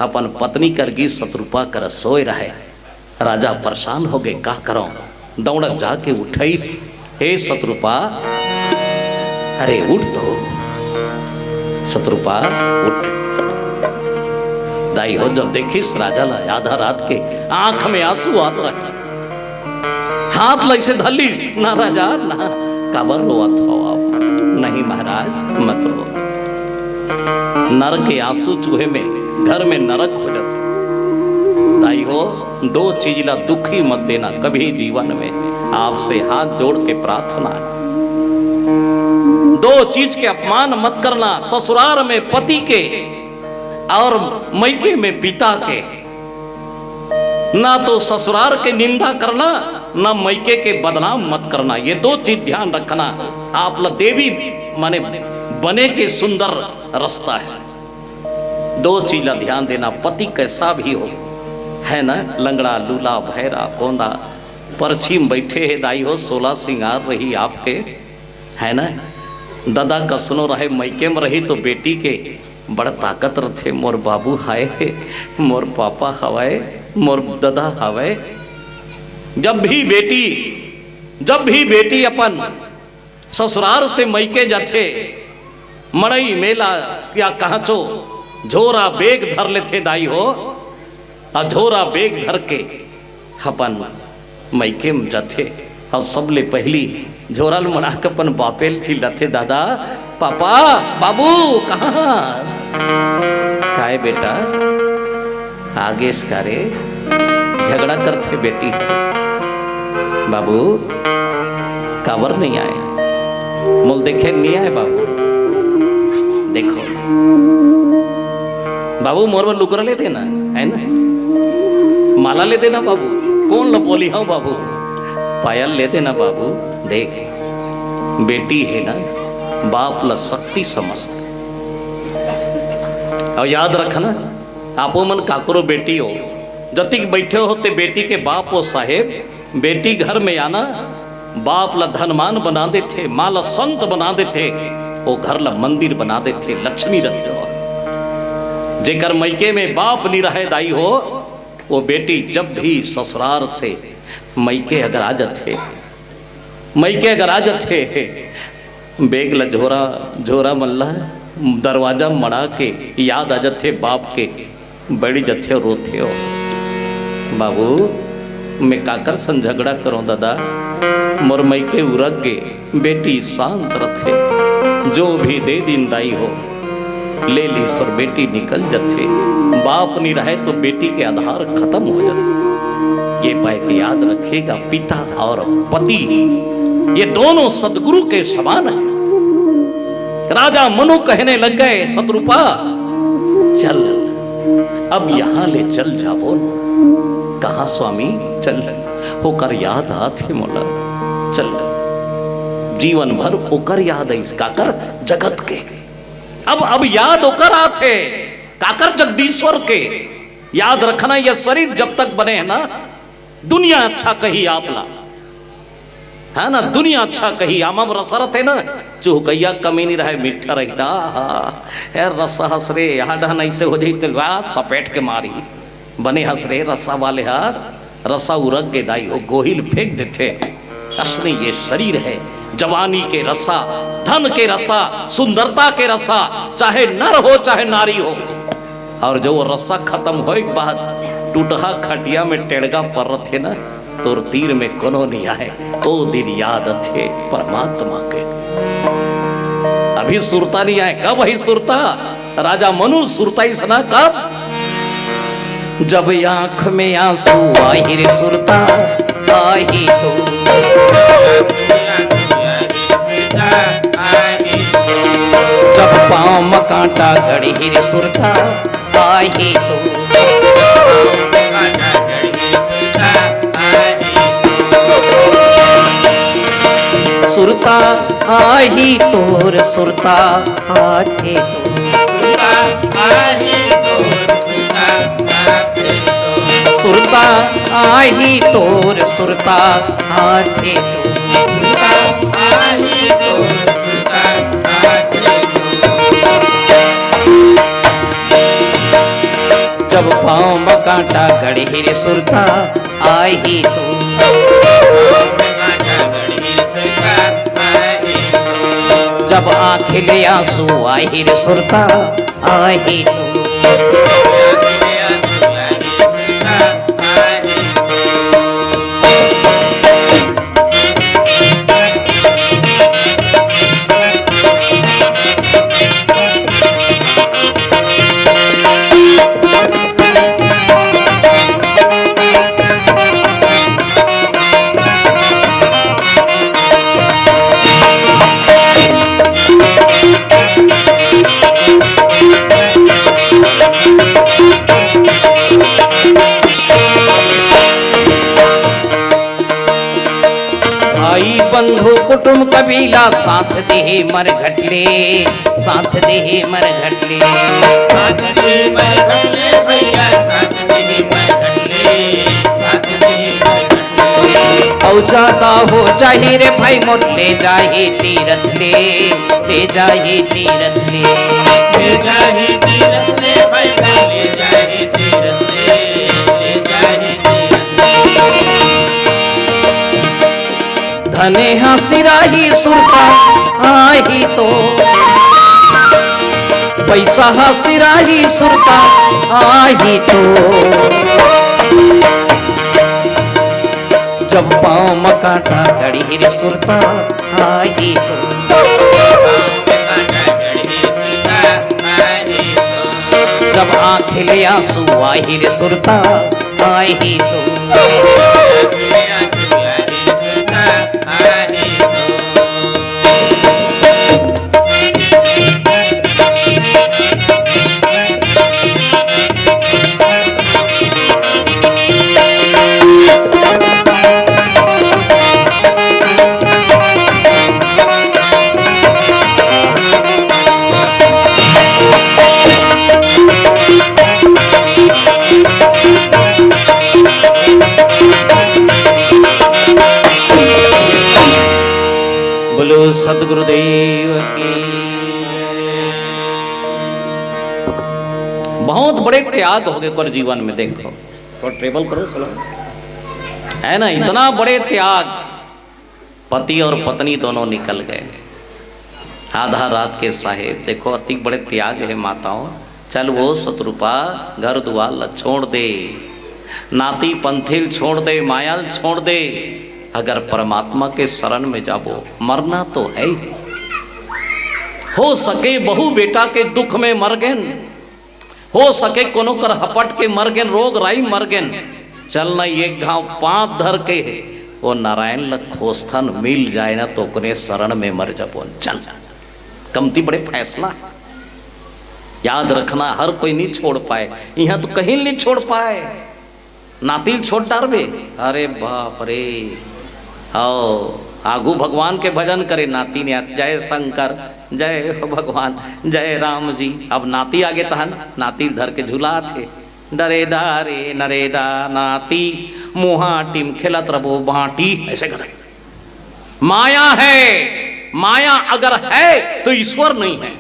अपन पत्नी करगी शत्रुपा कर सोए रहे। राजा परेशान हो गए, का करो? दौड़त जाके उठाई, हे शत्रुपा, अरे उठ तो शत्रुपा उठ। दाई हो जब देखिस राजा ला आधा रात के आंख में आंसू आत रहे, हाथ लैसे धली, ना राजा ना काबर रोवत हो आप? नहीं महाराज मत रो, नर के आंसू चूहे में घर में नरक हो जाते। दाई हो 2 चीज ला दुखी मत देना कभी जीवन में, आपसे हाथ जोड़ के प्रार्थना है। 2 चीज के अपमान मत करना, ससुराल में पति के और मैके में पिता के। ना तो ससुराल के निंदा करना, ना मैके के बदनाम मत करना। ये 2 चीज ध्यान रखना। आप ला देवी माने बने के सुंदर रास्ता है। 2 चीज ला ध्यान देना, पति कैसा भी हो, है ना, लंगड़ा लूला भैरा कोंदा परछी में बैठे है दाई हो, 16 सिंगार रही आपके, है ना। दादा कसनो रहे मैके में रही तो बेटी के बड़ा ताकत रथे, मोर बाबू हाय, मोर पापा हवाए, मोर दादा हवाए। जब भी बेटी अपन ससुराल से मैके जाते, मड़ई मेला या कहचो झोरा बेग धर लेते दाई हो, और झोरा बेग धर के अपन मैके में जाते, और सबले पहली झोराल मना के अपन बापेल चिल्लाते, दादा पापा बाबू कहाँ? काहे बेटा आगे इसकारे झगड़ा करते बेटी, बाबू काबर नहीं आए? मोल देखे नहीं आए बाबू, देखो बाबू मोर लुगरा ले देना है ना, माला ले देना बाबू, कौन लपोली हो बाबू, पायल ले देना बाबू। देख बेटी है ना, बाप ला शक्ति समझते, और याद रखना आपो मन काकरो बेटी हो, जतिक बैठे होते बेटी के बाप हो साहेब, बेटी घर में आना बाप ला धनमान बना देते, माँ ला संत बना देते, वो घर ला मंदिर बना देते, लक्ष्मी रथ हो। जेकर मैके में बाप नहीं रहे दाई हो, वो बेटी जब भी ससुराल से मैके अगर आ जाते, मैके अगर आ जाते, बेग ला झोरा झोरा मल्ला दरवाजा मड़ा के याद आ जाते बाप के, बड़ी जथे रोते हो, बाबू मैं काकर सन झगड़ा करूं दादा, मोर मैके उरग गे, बेटी शांत रथे, जो भी दे दिन दाई हो ले ली सर, बेटी निकल जाते, बाप नहीं रहे तो बेटी के आधार खत्म हो जाते। ये पाए के याद रखेगा, पिता और पति ये दोनों सदगुरु के समान है। राजा मनु कहने लग गए शत्रुपा चल अब यहां ले चल जाओ। कहा स्वामी चल होकर याद आते मोला, चल जीवन भर होकर याद है इसका कर जगत के, अब याद होकर आते काकर जगदीश्वर के। याद रखना यह शरीर जब तक बने है ना, दुनिया अच्छा कही आपला है ना, दुनिया अच्छा कही आमम रसरत है ना, चुहकैया कमी नहीं रहे मीठा रहता है, रसा हंस रे यहाँ डहन ऐसे हो जाए तो सपेट के मारी बने हंस रे रसा वाले हंस, रसा उरग के दाई हो गोहिल फेंक देते। असली ये शरीर है, जवानी के रसा, धन के रसा, सुंदरता के रसा, चाहे नर हो चाहे नारी हो, और जो वो रसा खत्म हो एक बाद टूटहा खटिया में टेड़गा पर रहे ना, तोर तीर में कोनो नहीं आए, ओ दिन याद थे परमात्मा के। अभी सुरता नहीं आए, कब वही सुरता? राजा मनु सुरता ही सना कब? जब आंख में आंसू आई रे सुरता आई तो, जब पाँव में कांटा गड़ी रे सुरता आई तो, सुरता आही तोर सुरता आथे तो, सुरता आही तोर सुरता आथे तो, जब पाँव में कांटा गड़ी रे सुरता आई तो, जब आंखें ले आंसू आई रे सुरता आई तो, बंधु कुटुंब कबीला साथ दे मर घटले, साथ दे मर घटले, साथ दे मर घटले भैया, साथ दे मर घटले, साथ दे मर घटले। औ जाता हो जाहि रे भाई मोट ले जाहि तीरथ ले, ले जाहि तीरथ ले, ले जाहि तीरथ ले भाई ले जाहि तीरथ ले, ले जाहि तीरथ ले। धने हसिराही सुरता आही तो, पैसा हसिराही सुरता आही तो, जब पाँव में कांटा गड़ी रे सुरता आही तो, जब आंखें ले आंसू आई रे सुरता आई तो, बोलो सदगुरुदेव की। बहुत बड़े त्याग हो गए पर जीवन में, देखो तो ट्रेवल करो चलो, है ना, इतना बड़े त्याग। पति और पत्नी दोनों निकल गए आधा रात के साहेब, देखो अति बड़े त्याग है माताओं। चल वो शत्रुपा घर द्वार छोड़ दे, नाती पंथिल छोड़ दे, मायाल छोड़ दे, अगर परमात्मा के शरण में जाबो, मरना तो है ही। हो सके बहु बेटा के दुख में मर गेन, हो सके कोनो कर हपट के मर गेन, रोग राई मर गेन, चलना ये गांव पांव धर के वो नारायण लखोस्थान मिल जाए ना तो कोने शरण में मर जाबो। चल कमती बड़े फैसला याद रखना, हर कोई नहीं छोड़ पाए, यहाँ तो कहीं नहीं छोड़ पाए। नाती छोड़ डारबे, अरे बाप रे। आओ आगू भगवान के भजन करे, नाती ने जय शंकर जय हो भगवान जय राम जी। अब नाती आगे तहन, नाती धर के झूला थे, डरे डारे नरे डा नाती मुहा टीम खेलत रबो बाटी, ऐसे करे। माया है, माया अगर है तो ईश्वर नहीं है,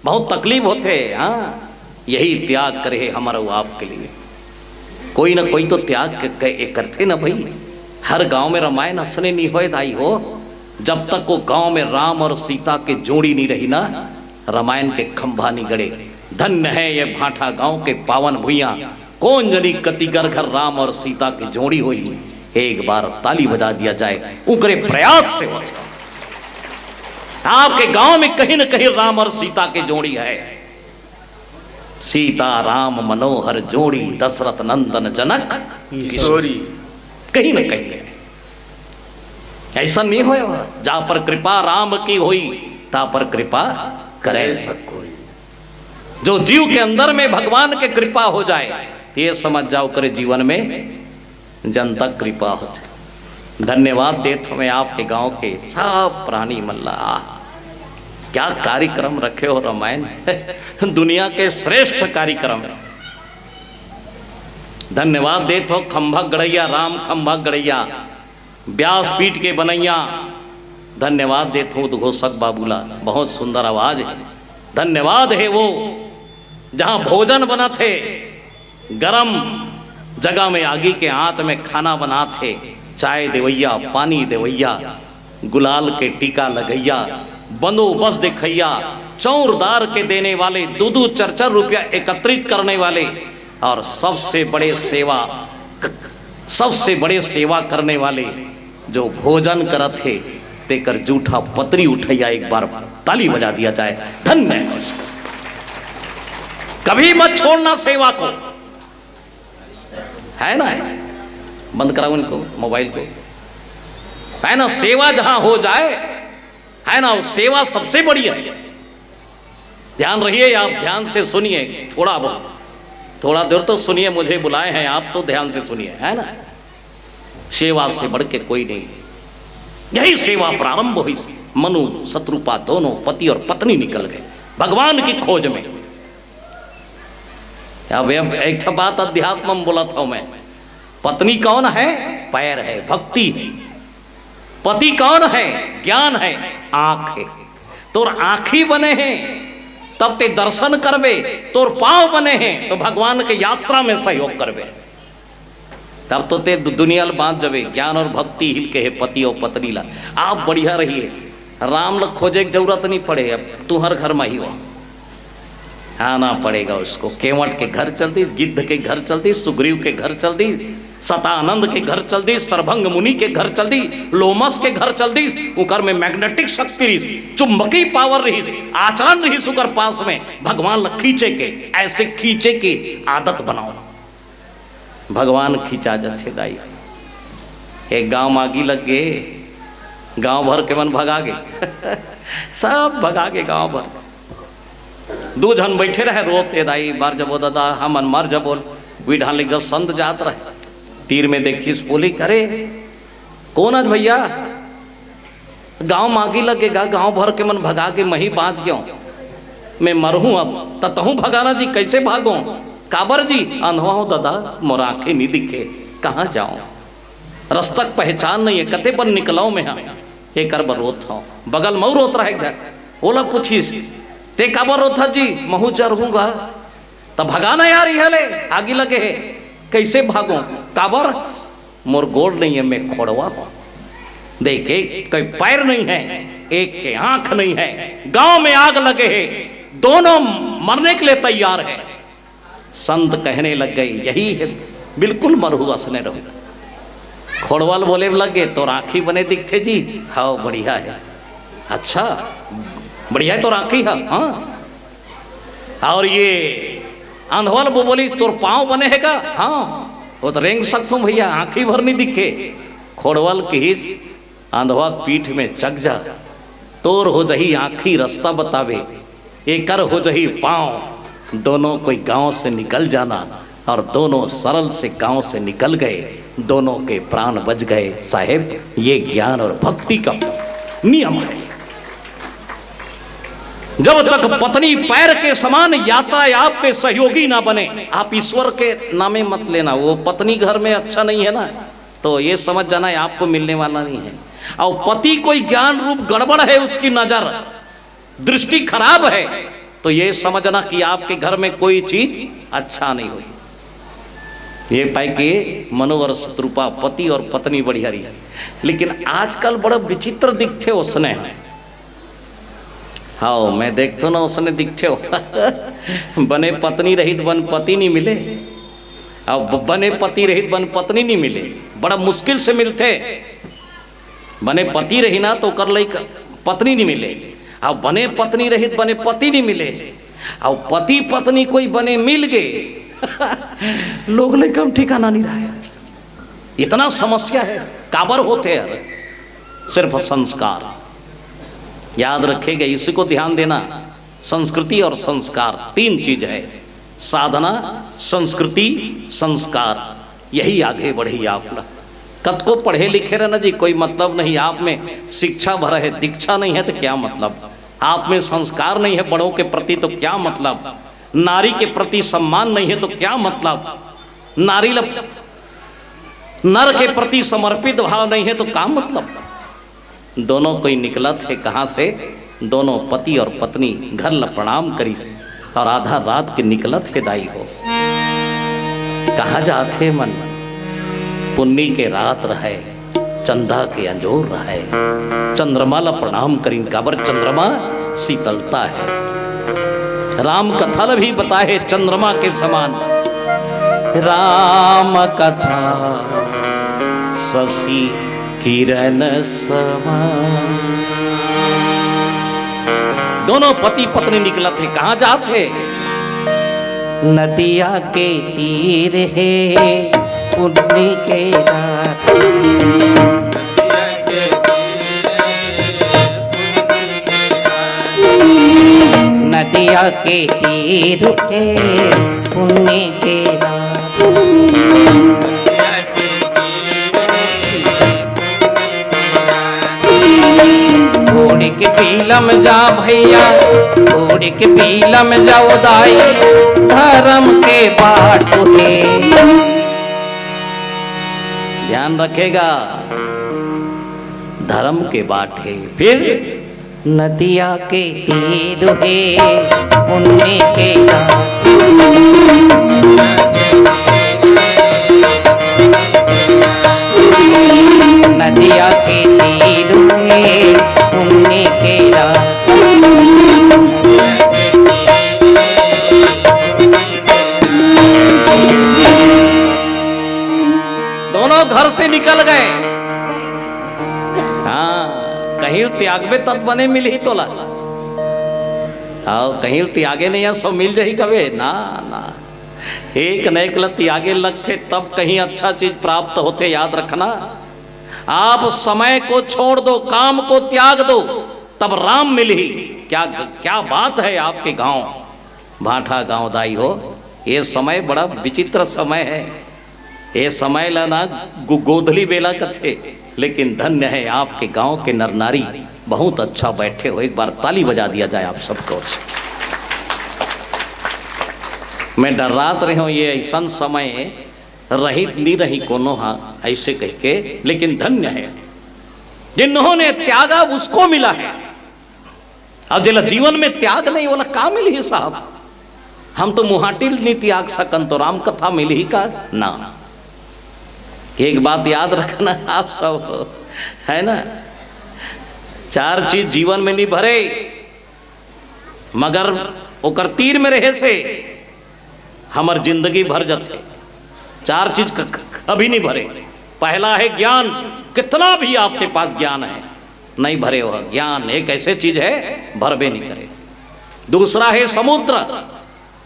बहुत तकलीफ होते। हाँ यही त्याग करे हमारा वो आपके लिए, कोई ना कोई तो त्याग करते ना भाई। हर गांव में रामायण हंसने नहीं हो दाई हो, जब तक वो गांव में राम और सीता के जोड़ी नहीं रही ना, रामायण के खंभा नहीं गड़े। धन्य है ये भाटा गांव के पावन भुइया, कौन जनी कति घर घर राम और सीता की जोड़ी हुई। एक बार ताली बजा दिया जाए उकरे प्रयास से हो जाए। आपके गांव में कहीं न कहीं राम और सीता की जोड़ी है। सीता राम मनोहर जोड़ी, दशरथ नंदन जनक किशोरी, कहीं न कहीं है। ऐसा नहीं हो, जहां पर कृपा राम की हुई ता पर कृपा करे सब कोई। जो जीव के अंदर में भगवान के कृपा हो जाए, ये समझ जाओ करे जीवन में जनता कृपा हो जाए। धन्यवाद देता मैं आपके गांव के सब प्राणी मल्ला, क्या कार्यक्रम रखे हो रामायण, दुनिया के श्रेष्ठ कार्यक्रम। धन्यवाद देते हो खंभा गड़ैया, राम खंभा गड़ैया, व्यासपीठ के बनैया। धन्यवाद देते हो उद्घोषक बाबूला, बहुत सुंदर आवाज है। धन्यवाद है वो जहां भोजन बना थे, गरम जगह में आगी के आंच में खाना बना थे, चाय देवैया, पानी देवैया, गुलाल के टीका लगैया, बंदोबस्त दिखैया, चौरदार के देने वाले, 2-2 4-4 रुपया एकत्रित करने वाले, और सबसे बड़े सेवा करने वाले जो भोजन करत थे, तेकर जूठा पतरी उठैया, एक बार ताली बजा दिया जाए। धन्य है, कभी मत छोड़ना सेवा को, है ना। बंद कराओ इनको मोबाइल को, है ना। सेवा जहां हो जाए, है ना, सेवा सबसे बड़ी है। ध्यान रहिए, आप ध्यान से सुनिए, थोड़ा देर तो सुनिए, मुझे बुलाए हैं आप तो ध्यान से सुनिए, है ना। सेवा से बढ़ के कोई नहीं, यही सेवा प्रारंभ हुई। मनु शत्रुपा दोनों पति और पत्नी निकल गए भगवान की खोज में। अब एक बात अध्यात्म में बोला था मैं, पत्नी कौन है? पैर है, भक्ति है। पति कौन है? ज्ञान है, आंख है। तोर आंखी बने हैं तब ते दर्शन करबे, तोर पांव बने हैं तो भगवान के यात्रा में सहयोग करबे, तब तो ते दुनिया बांध जबे। ज्ञान और भक्ति हिल के है पति और पत्नी ला। आप बढ़िया रहिए, राम ल खोजे की जरूरत नहीं पड़े, अब तू हर घर में ही हो, आना पड़ेगा उसको। केवट के घर चल दी, गिद्ध के घर चल दी, सुग्रीव के घर चल दी, सतानंद के घर चल दी, सरभंग मुनि के घर चल दी, लोमस के घर चल दी। उकर में मैग्नेटिक शक्ति रही, चुंबकी पावर रही, आचरण रही सुकर पास में। भगवान ल खींचे के, ऐसे खींचे के आदत बनाओ। भगवान खींचा जथे दाई। एक गांव मागी लग गए, गांव भर के मन भगा गए सब भगा के गांव भर। 2 जन बैठे रहे रोते, दाई मार जबो दादा, हम मार जबो। विधान लिख जब संत जात रहे, तीर में देखी बोली, करे कौन आज भैया? गांव मागी लगेगा, गांव भर के मन भगा के मही बाँच गयो, मैं मरहूं अब ततहूं भगाना जी, कैसे भागो? काबर जी? अंधवा हो दादा, मोर आंखें नहीं दिखे, कहाँ जाऊं, रस्तक पहचान नहीं है, कते बन निकलाओ मैं। एक कर रोत हो बगल मऊ रोत रहे जा ओला पूछीस ते काबर रोथा जी महू चढ़ूंगा तब भगाना यार ये ले आगे लगे है कैसे भागो काबर मोर गोड़ नहीं है मैं खोड़वा हूं देख एक कोई पैर नहीं है एक के आंख नहीं है गांव में आग लगे है दोनों मरने के लिए तैयार है। संत कहने लग गए यही है बिल्कुल मरहू असने रहो। खोड़वाल बोले लगे तो राखी बने दिखते जी हाँ बढ़िया है अच्छा बढ़िया है तो राखी है हाँ और ये अंधवाल वो बोली तोर पाँव बने है का हाँ वो तो रेंग सकता हूँ भैया आंखी भर नहीं दिखे। खोड़वाल की हिस अंधवा पीठ में चक जा तोर हो जही आंखी रास्ता बतावे एकर हो जही पाँव दोनों कोई गांव से निकल जाना और दोनों सरल से गांव से निकल गए दोनों के प्राण बच गए। साहेब ये ज्ञान और भक्ति का नियम है। जब तक पत्नी पैर के समान यात्रा आपके सहयोगी ना बने आप ईश्वर के नामे मत लेना। वो पत्नी घर में अच्छा नहीं है ना तो ये समझ जाना है आपको मिलने वाला नहीं है। और पति कोई ज्ञान रूप गड़बड़ है उसकी नजर दृष्टि खराब है तो ये समझना कि आपके घर में कोई चीज अच्छा नहीं हुई। ये पाई के मनोवर शत्रुपा पति और पत्नी बढ़िया रही लेकिन आजकल बड़ा विचित्र दिखते उसने हाँ मैं देखता ना उसने दिखते हो बने पत्नी रहित बन पति नहीं मिले अब बने पति रहित बन पत्नी नहीं मिले बड़ा मुश्किल से मिलते। बने पति रही ना तो कर लई पत्नी नहीं मिले अब बने पत्नी रहित बने पति नहीं मिले और पति पत्नी कोई बने मिल गए लोग ले कम ठिकाना नहीं रहा है। इतना समस्या है काबर होते हैं सिर्फ संस्कार याद रखेगा इसी को ध्यान देना। संस्कृति और संस्कार तीन चीज है साधना संस्कृति संस्कार यही आगे बढ़ी आप ना कत को पढ़े लिखे रहना जी कोई मतलब नहीं। आप में शिक्षा भरा है दीक्षा नहीं है तो क्या मतलब। आप में संस्कार नहीं है बड़ों के प्रति तो क्या मतलब। नारी के प्रति सम्मान नहीं है तो क्या मतलब। नारी नर के प्रति समर्पित भाव नहीं है तो क्या मतलब। दोनों कोई निकला थे कहाँ से दोनों पति और पत्नी घर ल प्रणाम करी और आधा रात के निकला थे दाई हो कहा जाते मन पुन्नी के रात रहे चंदा के अंजोर रहे चंद्रमा ला प्रणाम करी काबर चंद्रमा शीतलता है। राम कथा भी बताए चंद्रमा के समान राम कथा शशि किरण समान। दोनों पति पत्नी निकला थे कहाँ जाते नदिया के तीर है पुन्नी के रात नदिया के तीर है पुन्नी के रात घोड़ के पीलम जा भैया घोड़ के पीलम जाओ दाई धर्म के बाट है। ध्यान रखेगा धर्म के बाट है। फिर नदिया के तीर है पुन्नी के रात नदिया के तीर है पुन्नी के रात दोनों घर से निकल गए। हाँ कहीं त्यागबे तत् बने मिल ही तोला हाँ कहीं त्यागे नहीं सब मिल जाही कभी ना ना एक न एक त्यागे लगते तब कहीं अच्छा चीज प्राप्त होते। याद रखना आप समय को छोड़ दो काम को त्याग दो तब राम मिल ही। क्या क्या बात है आपके गांव भाठा गांव दाई हो ये समय बड़ा विचित्र समय है। ये समय लाना गोधली बेला कथे लेकिन धन्य है आपके गांव के नर नारी बहुत अच्छा बैठे हो। एक बार ताली बजा दिया जाए आप सबको। मैं डरात रहे हूँ ये ऐसा समय रही नहीं रही कोनो हाँ ऐसे कह के लेकिन धन्य है जिन्होंने त्यागा उसको मिला है। अब जिला जीवन में त्याग नहीं बोला का मिली साहब, हम तो मुहाटिल नहीं त्याग सकन तो राम कथा मिली का ना। एक बात याद रखना आप सब, है ना, चार चीज जीवन में नहीं भरे मगर ओकर तीर में रहे से हमार जिंदगी भर जाते। चार चीज कभी नहीं भरे। पहला है ज्ञान, कितना भी आपके पास ज्ञान है नहीं भरे हो। ज्ञान एक ऐसे चीज है भरबे नहीं करे। दूसरा है समुद्र,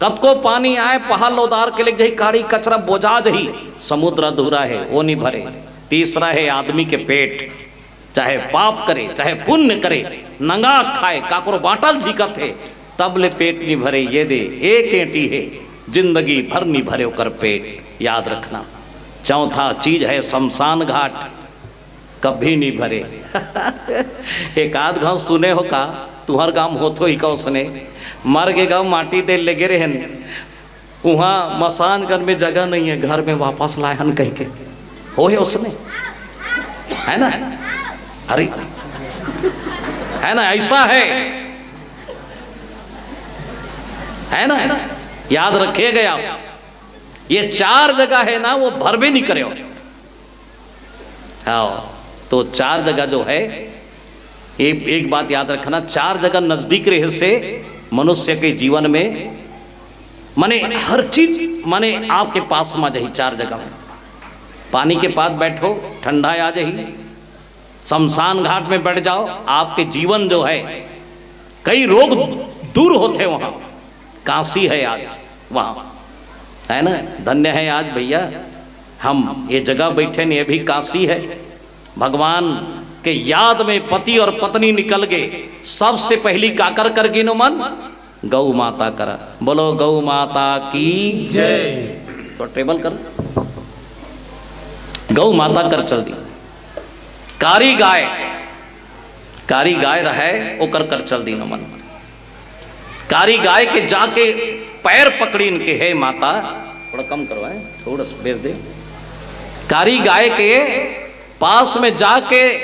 कब को पानी आए पहाड़ लोदार के लिए जही काड़ी कचरा बोझा जही, समुद्र अधूरा है वो नहीं भरे। तीसरा है आदमी के पेट, चाहे पाप करे चाहे पुण्य करे, नंगा खाए काकरो बाटल झिकत है तब ले पेट नहीं भरे। ये दे एक एंटी है जिंदगी भर नहीं भरे कर पेट, याद रखना। चौथा चीज है शमशान घाट, कभी नहीं भरे। एक आध गाँव सुने हो का, तुहर गाँव होतो ही का उसने मर के गाँव माटी दे ले गिरे हैं, वहाँ मसान घर में जगह नहीं है, घर में वापस लाए हन कह के हो है उसने, है ना। अरे है ना, ऐसा है ना, याद रखिएगा आप। ये चार जगह है ना वो भर भी नहीं करे। हाँ तो चार जगह जो है एक बात याद रखना, चार जगह नजदीक रहे से मनुष्य के जीवन में माने हर चीज माने आपके पास में जाही। चार जगह में पानी के पास बैठो ठंडा आ जाही, शमशान घाट में बैठ जाओ आपके जीवन जो है कई रोग दूर होते। वहां काशी है आज, वहां है ना, धन्य है आज भैया हम ये जगह बैठे नहीं, ये भी काशी है। भगवान के याद में पति और पत्नी निकल गए, सबसे पहली काकर कर गिनो मन गौ माता करा। बोलो गौ माता की जय। तो टेबल कर, गौ माता कर चल दी। कारी गाय रहे ओकर कर चल दी मन। कारी गाय के जाके पैर पकड़ी इनके, है माता थोड़ा कम करवाए, थोड़ा बेच दे। कारी गाय के पास में जाके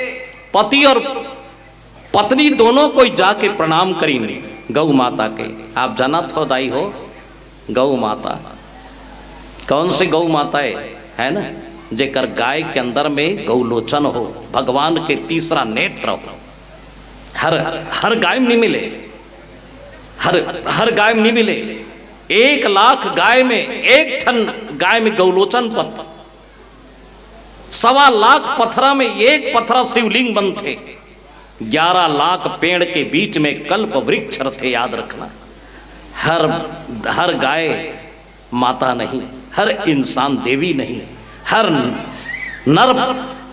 पति और पत्नी दोनों को जाके प्रणाम करेंगे गौ माता के। आप जानत हो दाई हो गौ माता कौन सी गौ माता है ना, जेकर गाय के अंदर में गौलोचन हो, भगवान के तीसरा नेत्र हो। हर गाय में नहीं मिले, हर गाय में नहीं मिले। 1 लाख गाय में एक ठन गाय में गौलोचन पत्र, 1.25 लाख पत्थरा में एक पत्थरा शिवलिंग बनते, 11 लाख पेड़ के बीच में कल्प वृक्ष थे। याद रखना, हर गाय माता नहीं, हर इंसान देवी नहीं, हर नर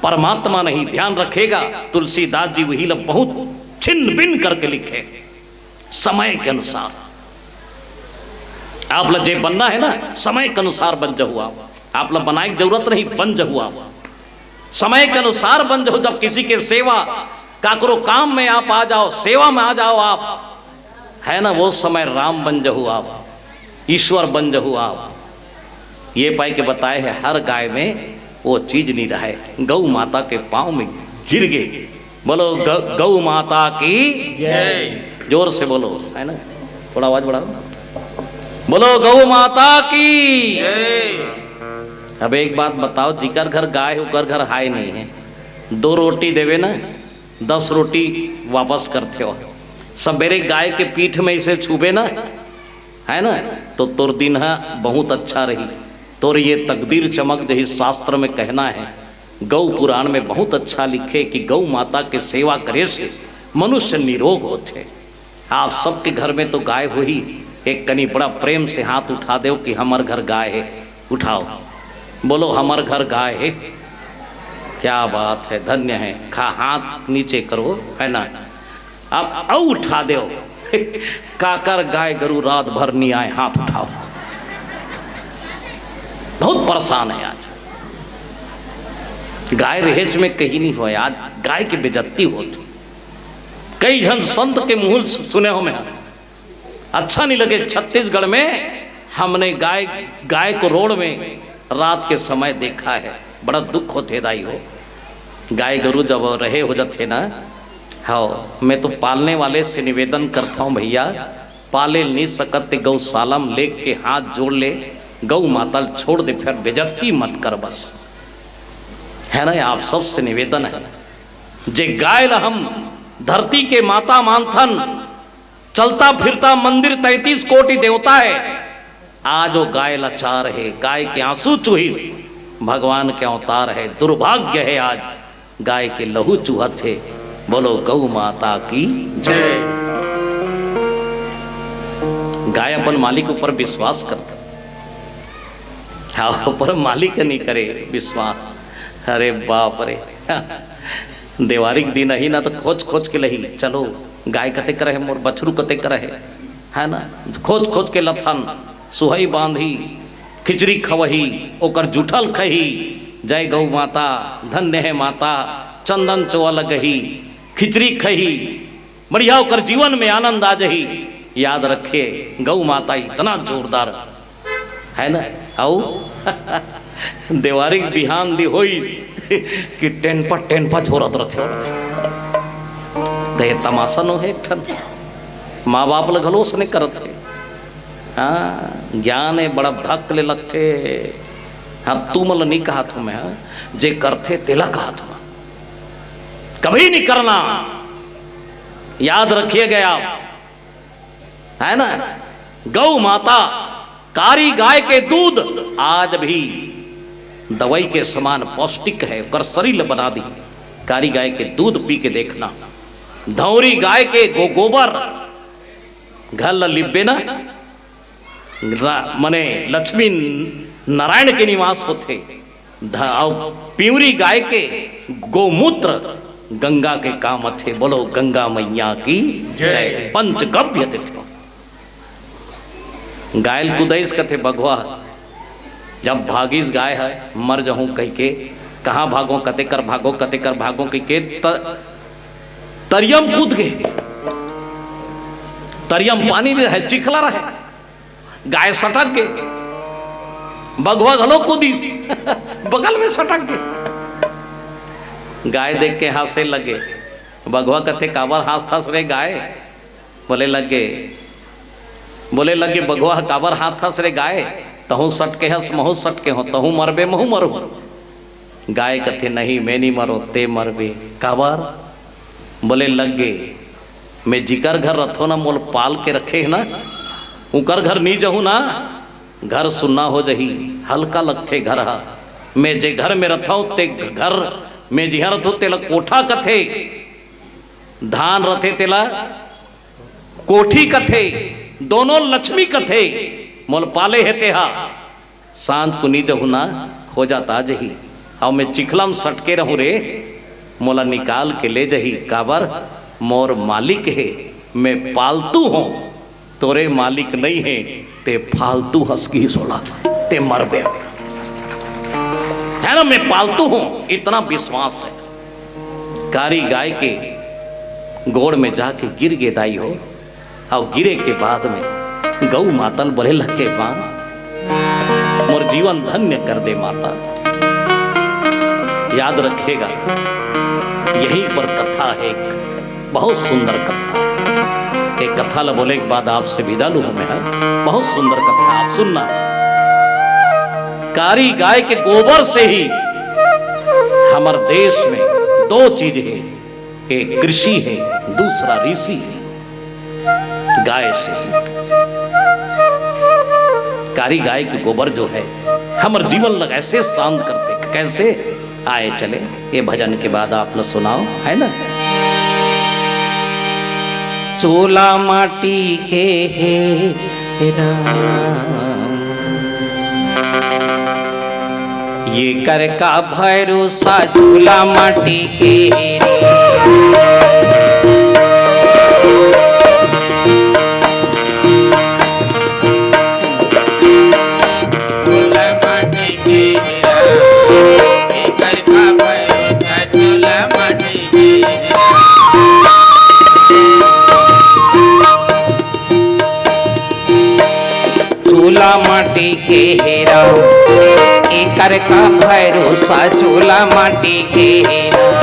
परमात्मा नहीं। ध्यान रखेगा, तुलसीदास जी वही लोग बहुत छिन्न भिन्न करके लिखे समय के अनुसार। आप लोग जे बनना है ना समय के अनुसार बन जाओ। आप लोग बनाए की जरूरत नहीं, बन जाओ समय के अनुसार बन जाओ। जब किसी के सेवा काकरो काम में आप आ जाओ, सेवा में आ जाओ आप, है ना, वो समय राम बन जाओ, आप ईश्वर बन जाओ। आप ये पाई के बताए है हर गाय में वो चीज नहीं रहे। गौ माता के पांव में गिर गए। बोलो गौ माता की जय। जोर से बोलो, है ना, थोड़ा आवाज बढ़ाओ। बोलो गौ माता की जय। अब एक बात बताओ, जिकर घर गाय उकर घर हाय नहीं है। 2 रोटी देवे ना 10 रोटी वापस करते हो। सवेरे गाय के पीठ में इसे छुबे ना, है ना, तो तोर दिन बहुत अच्छा रही। तोर ये तकदीर चमक जही शास्त्र में कहना है। गौ पुराण में बहुत अच्छा लिखे कि गौ माता के सेवा करे से मनुष्य निरोग होते। आप सबके घर में तो गाय हुई, एक कनी बड़ा प्रेम से हाथ उठा दो कि हमार घर गाय है। उठाओ, बोलो हमार घर गाय है। क्या बात है, धन्य है। हाथ नीचे करो, है ना, आप औ उठा दो। काकर गाय गरु रात भर नहीं आए, हाथ उठाओ। बहुत परेशान है आज गाय रहेज में कहीं नहीं हो। आज गाय की बेइज्जती होती। कई जन संत के मुंह सुने हो मैं, अच्छा नहीं लगे। छत्तीसगढ़ में हमने गाय को रोड में रात के समय देखा है, बड़ा दुख होते दाई हो। गाय गरु जब रहे हो जाते ना, हाँ मैं तो पालने वाले से निवेदन करता हूँ भैया, पाले नहीं सकते गौशाला में लेके हाथ जोड़ ले, गौ माता छोड़ दे, फिर बेजती मत कर बस, है ना। आप सबसे निवेदन है, जे गाय हम धरती के माता मानथन, चलता फिरता मंदिर 33 कोटि देवता है, आज वो गाय लाचार है, गाय के आंसू चूही भगवान के अवतार है, दुर्भाग्य है आज गाय के लहू चूहत है। बोलो गौ माता की जय। गाय अपन मालिक ऊपर विश्वास करता, क्या ऊपर मालिक नहीं करे विश्वास। अरे बाप रे, देवारी के दिन ही ना तो खोज खोज के लही, चलो गाय कते करे मोर बछरू कते करे, है ना, खोज खोज के लथन सुहई बांधी, खिचड़ी खवही, ओकर जूठल खही, जय गौ माता, धन्य है माता, चंदन चोआ लगही, खिचड़ी खही, बढ़िया होकर जीवन में आनंद आ जही। याद रखे गौ माता इतना जोरदार है ना। आओ देवारी बिहान दी होई कि टेन पर झोरत रहे, दे तमाशा नो है एक ठन, माँ बाप लगलोस नहीं करत है। हाँ ज्ञान है बड़ा भक्त ले लगते, हाँ तू मल नहीं कहा तू, मैं जे करते तेला कहा तू, कभी नहीं करना, याद रखिएगा आप, है ना। गौ माता कारी गाय के दूध आज भी दवाई के समान पौष्टिक है, कर शरीर बना दी। कारी गाय के दूध पी के देखना, धौरी गाय के गोबर घर लिब्बे ना, मने लक्ष्मी नारायण के निवास होते। प्यूरी गाय के गोमूत्र गंगा के काम थे। बोलो गंगा मैया की जय। पंचगव्य थे, गायल कुदैस कथे बघवा, जब भागीस गाय है मर जाऊं कह के, कहाँ भागो कते कर भागो, कते कर भागो कह के तरियम कूद गए, तरियम पानी रहे, चिखला रहे, गाय सटक के, बघवा घलो कूदी बगल में सटक के, गाय देख के हंसे लगे। बघवा कथे काबर हाथ थस रे गाय, बोले लगे बघवा काबर हाथ थस रे गाय, तहु सट के हंस महु सट के हो, तहु मरबे महु मरो। गाय कथे नहीं मैं नहीं मरो, ते मरबे। काबर? बोले लगे मैं जिकर घर रथो ना मोल पाल के रखे है ना, उकर घर नहीं जाऊँ ना, घर सुनना हो जही, हल्का लगते घर हा। मैं जे घर में रथा ते घर में जिहा रथो तेला कोठा कथे, धान रथे तेला कोठी कथे, दोनों लक्ष्मी कथे, मोल पाले है तेहा। सांझ को नी जहू ना खो जाता जही, और मैं चिखलम सटके रहूं रे, मोला निकाल के ले जही। काबर? मोर मालिक है, मैं पालतू हूं, तोरे मालिक नहीं है, ते फालतू हंसकी सोला, ते मर बे, है ना। मैं पालतू हूं, इतना विश्वास है। कारी गाय के गोड़ में जाके गिर गे दाई हो, और गिरे के बाद में गौ मातल बोले लगे मां मोर जीवन धन्य कर दे माता। याद रखेगा, यहीं पर कथा है, एक बहुत सुंदर कथा। एक कथा ला बोले के बाद आपसे विदा लूं मैं, बहुत सुंदर कथा आप सुनना। कारी गाय के गोबर से ही हमारे देश में दो चीज है, एक कृषि है, दूसरा ऋषि है। गाय से, कारी गाय के गोबर जो है हमारे जीवन लगा ऐसे शांत करते। कैसे? आए चले ये भजन के बाद आप लोग सुनाओ, है ना। चूल्हा माटी के है राम, ये कर का भरोसा चूल्हा माटी के चूल्हा माटी के हेरा, एकर का भरोसा चूल्हा माटी के हेरा।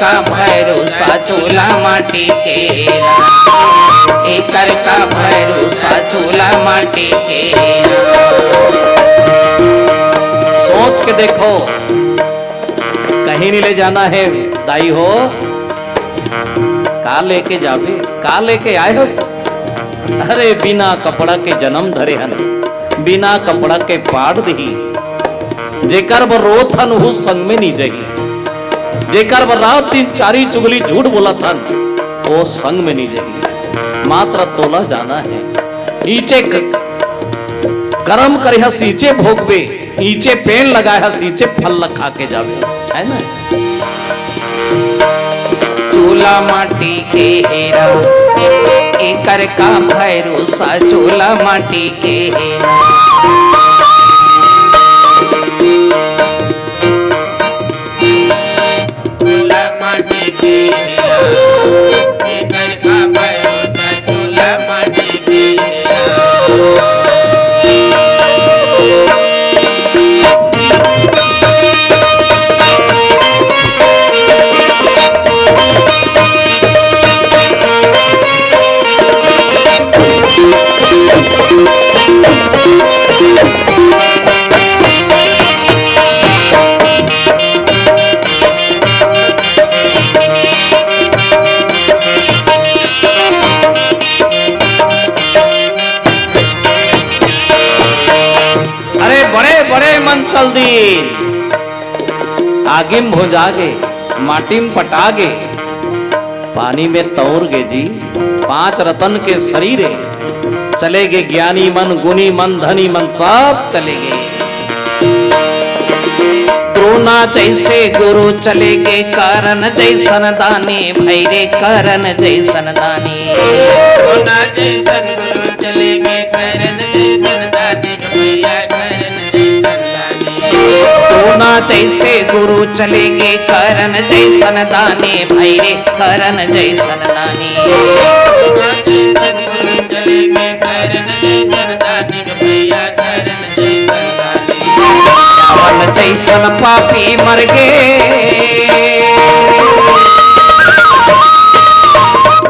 का भरोसा चूल्हा माटी के एकर का भरोसा चूल्हा माटी के। सोच के देखो, कहीं नहीं ले जाना है दाई हो, का लेके जावे, का लेके आए हो। अरे बिना कपड़ा के जन्म धरे हन, बिना कपड़ा के पाड़ दही, जेकर बर रोत हन हु संग में नहीं जही, जेकर बर रात दिन चारी चुगली झूठ बोला था वो संग में नहीं जही। मात्र तोला जाना है, ईचे कर्म करे सींचे भोगवे, ईचे पेड़ लगाए सींचे फल खा के जावे, है ना। चूल्हा माटी के हेरा एकर का भरोसा चूल्हा माटी के हेरा। चूल्हा माटी के हेरा एकर का भरोसा चूल्हा माटी के हेरा। मन चल दी आगिम भुजागे, माटिम पटागे, पानी में तौरगे जी। पांच रतन के शरीरे चलेगे, ज्ञानी मन, गुणी मन, धनी मन सब चलेगे। द्रोणा जैसे गुरु चलेगे, करण जैसन दानी भैरे करण जैसन दानी। द्रोणा जैसन गुरु चलेगे, करण जैसन दानी भैया करण जैसन दानी। द्रोणा जैसे गुरु चलेगे, करण जैसन दानी भैरे करण जैसन दानी। द्रोणा जैसन गुरु चलेगे, करण जैसन दानी भैया करण जैसन दानी। रावण जैसन पापी मर गे,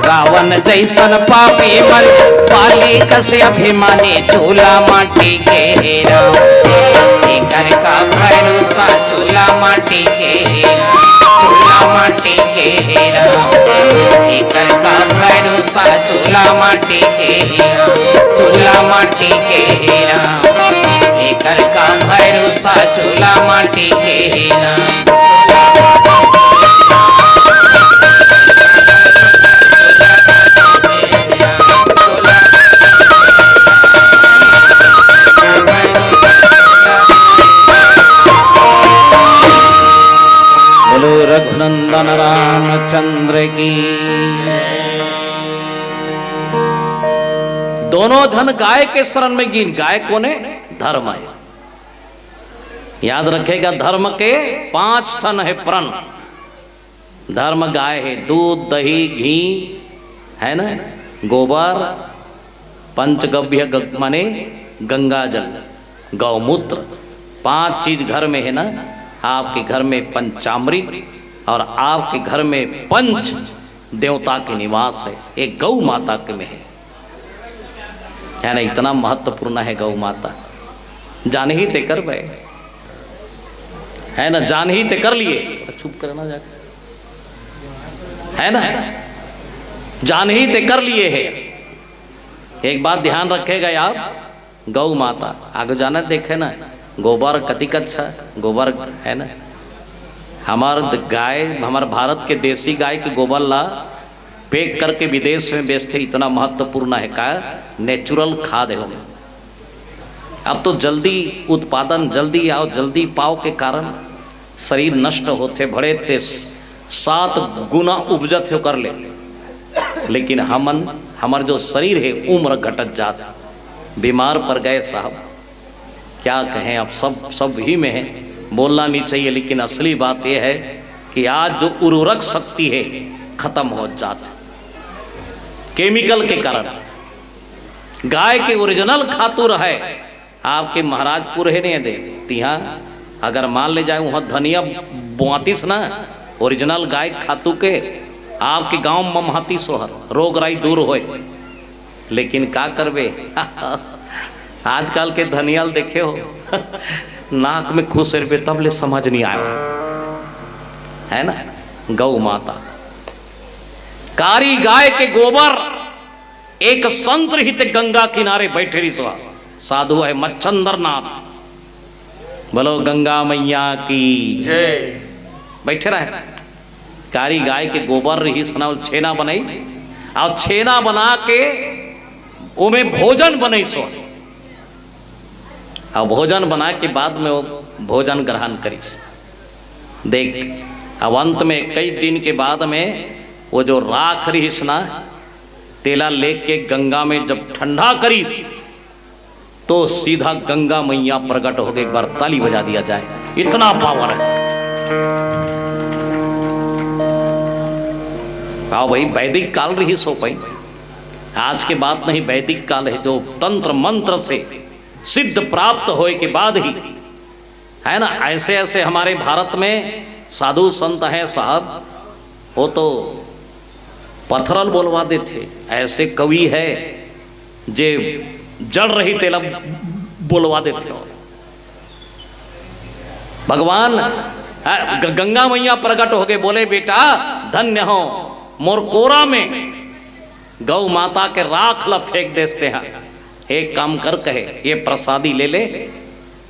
रावण जैसन पापी मर, पाली कसे अभिमानी चूल्हा माटी के हेरा एकर का भरोसा चूल्हा माटी के हेरा। चूल्हा माटी के हेरा एकर का भरोसा चूल्हा माटी के हेरा। चूल्हा माटी के हेरा एकर का भरोसा चूल्हा माटी के हेरा। बोलो रघुनंदन रामचंद्र की। दोनों धन गाय के शरण में गिन। गाय कौन है? धर्म है। याद रखेगा, धर्म के 5 थन है प्रण। धर्म गाय है, दूध दही घी है ना, गोबर, पंचगव्य माने गंगा जल, गौमूत्र, 5 चीज घर में है ना। आपके घर में पंचामृत और आपके घर में पंच देवता के निवास है। एक गौ माता के में है ना, इतना महत्वपूर्ण है गौ माता। जान ही ते कर भाई है ना, जान ही ते कर लिए, चुप करना जाके है ना, जान ही ते कर लिए है। एक बात ध्यान रखेगा आप, गौ माता आगे जाना देखे ना, गोबर कतिक अच्छा गोबर है ना। हमार गाय, हमारे भारत के देसी गाय के गोबर ला पैक करके विदेश में बेचते, इतना महत्वपूर्ण है का नेचुरल खाद है। अब तो जल्दी उत्पादन, जल्दी आओ जल्दी पाओ के कारण शरीर नष्ट होते, बड़े ते 7 गुना उपजत हो कर ले। लेकिन हमार जो शरीर है उम्र घटत जात, बीमार पड़ गए साहब। क्या कहें, अब सब ही में है, बोलना नहीं चाहिए। लेकिन असली बात यह है कि आज जो उर्वरक शक्ति है खत्म हो जाती केमिकल के कारण। गाय के ओरिजिनल खातुर है आपके महाराजपुर है नहीं दे तिहा, अगर मान ले जाए वहाँ धनिया बोआतीस ना ओरिजिनल गाय खातू के आपके गांव ममहती सोहर रोग राई दूर होए। लेकिन का करबे आजकल के धनियाल देखे हो नाक में खुश रुपये तब ले समझ नहीं आया है ना। गौ माता कारी गाय के गोबर एक संत रहित गंगा किनारे बैठे रही साधु है मच्छंदर नाथ, बोलो गंगा मैया की जय। बैठे रहे कारी गाय के गोबर रही सना छेना बनाई और छेना बना के उमे भोजन बनई सो और भोजन बना के बाद में वो भोजन ग्रहण करी। देख अब अंत में कई दिन के बाद में वो जो राख रही ना तेला लेके गंगा में जब ठंडा करीस तो सीधा गंगा मैया प्रकट हो गई। एक बार ताली बजा दिया जाए, इतना पावर है। आओ भाई वैदिक काल रही सो पाई, आज के बात नहीं, वैदिक काल है जो तंत्र मंत्र से सिद्ध प्राप्त होए के बाद ही है ना। ऐसे ऐसे हमारे भारत में साधु संत हैं साहब, वो तो पत्थरल बोलवा देते, ऐसे कवि है जे जड़ रही तेला बोलवा देते हो। भगवान गंगा मैया प्रकट हो गए, बोले बेटा धन्य हो मोर कोरा में गौ माता के राख ला फेंक देते हैं। एक काम कर कहे ये प्रसादी ले ले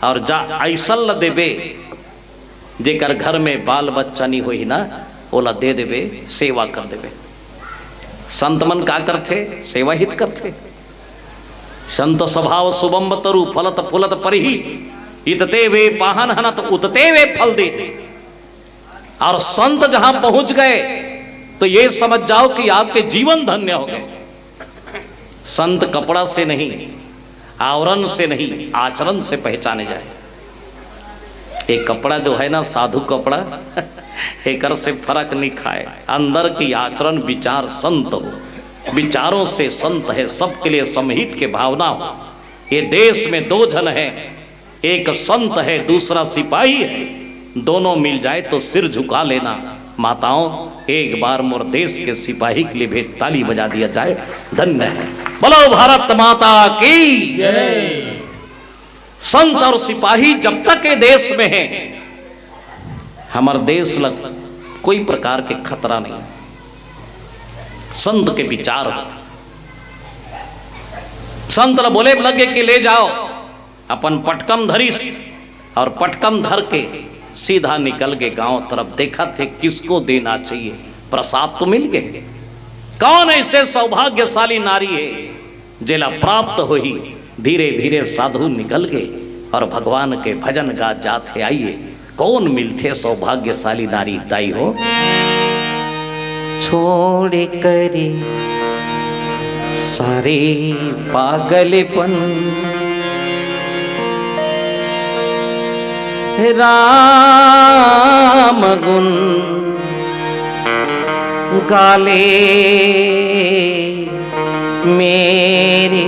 और जा ऐसल ला देबे जेकर घर में बाल बच्चा नहीं हुई ना ओला दे देवे, सेवा कर देवे। संत मन का करते सेवा हित करते। संत स्वभाव शुभम तरु फलत फुलत परिही इतते वे पाहन हनत उतते वे फल दे। और संत जहां पहुंच गए तो ये समझ जाओ कि आपके जीवन धन्य हो गए। संत कपड़ा से नहीं, आवरण से नहीं, आचरण से पहचाने जाए। एक कपड़ा जो है ना साधु कपड़ा एकर से फर्क नहीं खाए, अंदर की आचरण विचार संत हो, विचारों से संत है, सबके लिए समहित के भावना हो। ये देश में दो जन है, एक संत है दूसरा सिपाही है, दोनों मिल जाए तो सिर झुका लेना। माताओं एक बार मोर देश के सिपाही के लिए भी ताली बजा दिया जाए, धन्य है। बोलो भारत माता की जय। संत और सिपाही जब तक ये देश में है हमारे देश लग कोई प्रकार के खतरा नहीं। संत के विचार संत ल बोले लगे कि ले जाओ अपन पटकम धरिस, और पटकम धर के सीधा निकल गए गांव तरफ। देखा थे किसको देना चाहिए, प्रसाद तो मिल गए। कौन ऐसे सौभाग्यशाली नारी है जेला प्राप्त हुई। धीरे धीरे साधु निकल गए और भगवान के भजन गा जाते आइए। कौन मिलते सौभाग्यशाली नारी दाई हो। छोड़ करे सारे पागलपन राम गुण गाले मेरे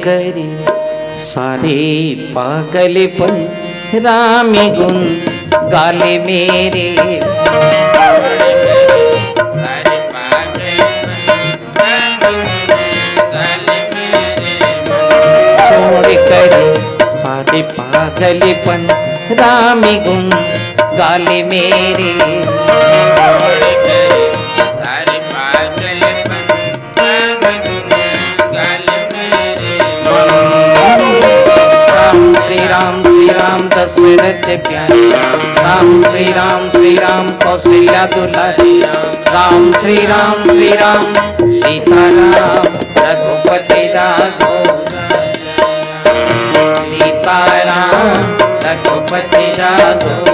करे सारे पागलपन राम गुण गाले मेरे। सारे छोड़ करे सारे पागलपन राम गुण गाले मेरे। श्री राम दशरथ दशरथ प्यारे राम श्री राम कौशल्या दुलारी राम श्री राम सीताराम रघुपति राघव सीताराम रघुपति राघव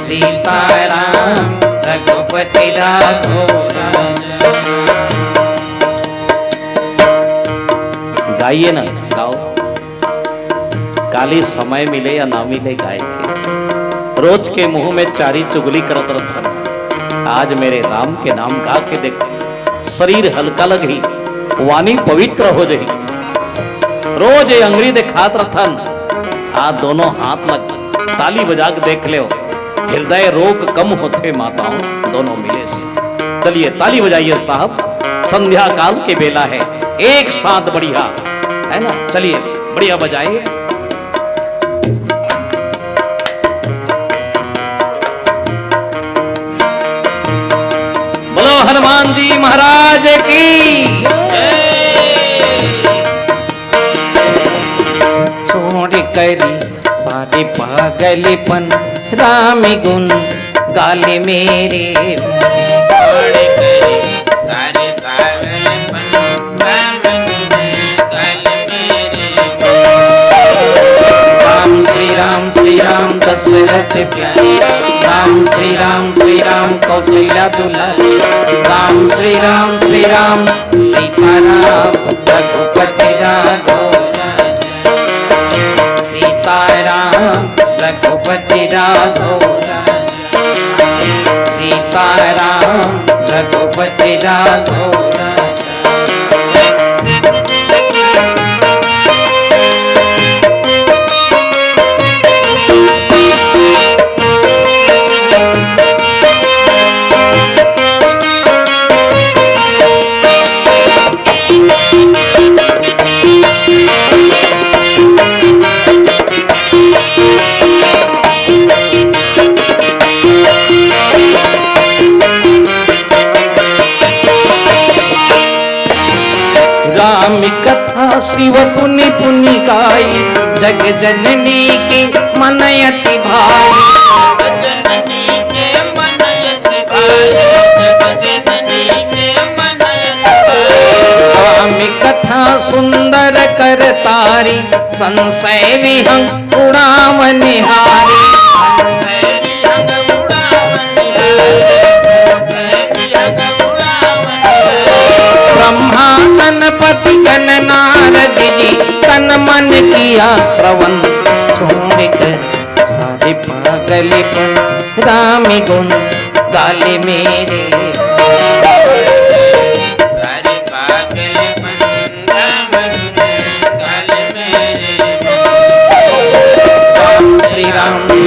सीताराम रघुपति राघव। गाइए ना, गाओ। काली समय मिले या ना मिले गाय के, रोज के मुंह में चारी चुगली करत रहन। आज मेरे राम के नाम गा के देख, शरीर हल्का लगी, वाणी पवित्र हो जाही। रोज ये अंगरी दिखात रथन, आज दोनों हाथ लग ताली बजा के देख ले, हृदय रोग कम होते माताओं दोनों मिले। चलिए ताली बजाइए साहब, संध्या काल के बेला है, एक साथ बढ़िया है ना। चलिए बढ़िया बजाइए। बोलो हनुमान जी महाराज की। छोड़ करी सारे पागलपन राम गुण गाले मेरे छोड़ करी सारे पागलपन राम गुण गाले मेरे राम श्री राम दशरथ प्यारे राम श्री राम कौशल्या दुलारी राम श्री राम सीताराम रघुपति राघव सीताराम रघुपति राघव सीताराम रघुपति राघव। राम कथा शिव पुनि पुनि गाई जग जननी के मन अति भाई जननी के मन अति भाई जग जननी के मन अति भाई राम कथा सुंदर कर तारी संशय विहंग उड़ावन हारी ब्रह्मा गणपति गण नारद जी तन मन किया श्रवण छोड़ कर सारे पागलपन राम गुण गाले मेरे सारे पागलपन राम गुण गाले मेरे राम श्री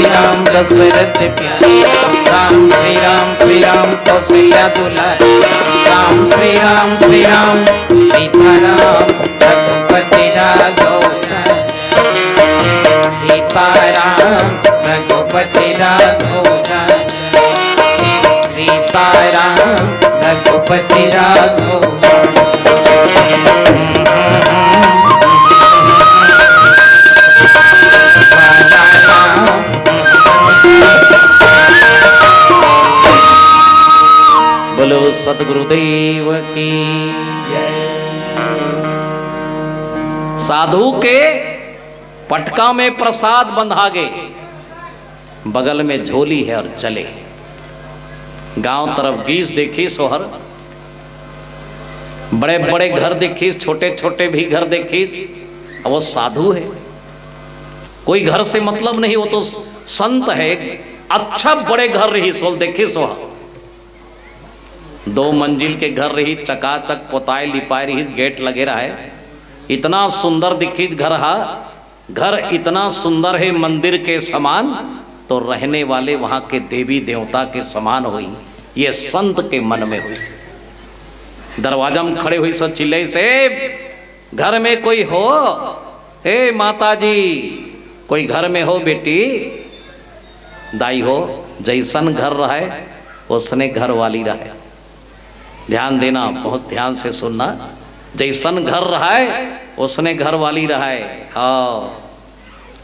राम दशरथ प्यारे राम श्री राम कौशल्या दुलारी राम श्री राम सीताराम रघुपति राघव सीताराम रघुपति राघव सीताराम रघुपति राघव। बोलो सदगुरुदेव की जय। साधु के पटका में प्रसाद बंधा गे, बगल में झोली है और चले। गांव तरफ गीस देखी सोहर, बड़े बड़े घर देखी, छोटे छोटे भी घर देखी, वो साधु है। कोई घर से मतलब नहीं, वो तो संत है। अच्छा बड़े घर रही सोल देखी सोहर, 2 मंजिल के घर रही, चकाचक पोताए लिपाए रही, गेट लगे रहा है। इतना सुंदर दिखी घर हा, घर इतना सुंदर है मंदिर के समान, तो रहने वाले वहां के देवी देवता के समान हुई। ये संत के मन में हुई। दरवाजा में खड़े हुई सो चिल्ले से, घर में कोई हो? हे माता जी, कोई घर में हो बेटी? दाई हो, जैसन घर रहे उसने घर वाली रहे। ध्यान देना, बहुत ध्यान से सुनना। जैसन घर रहा है उसने घर वाली रहा है। हाँ,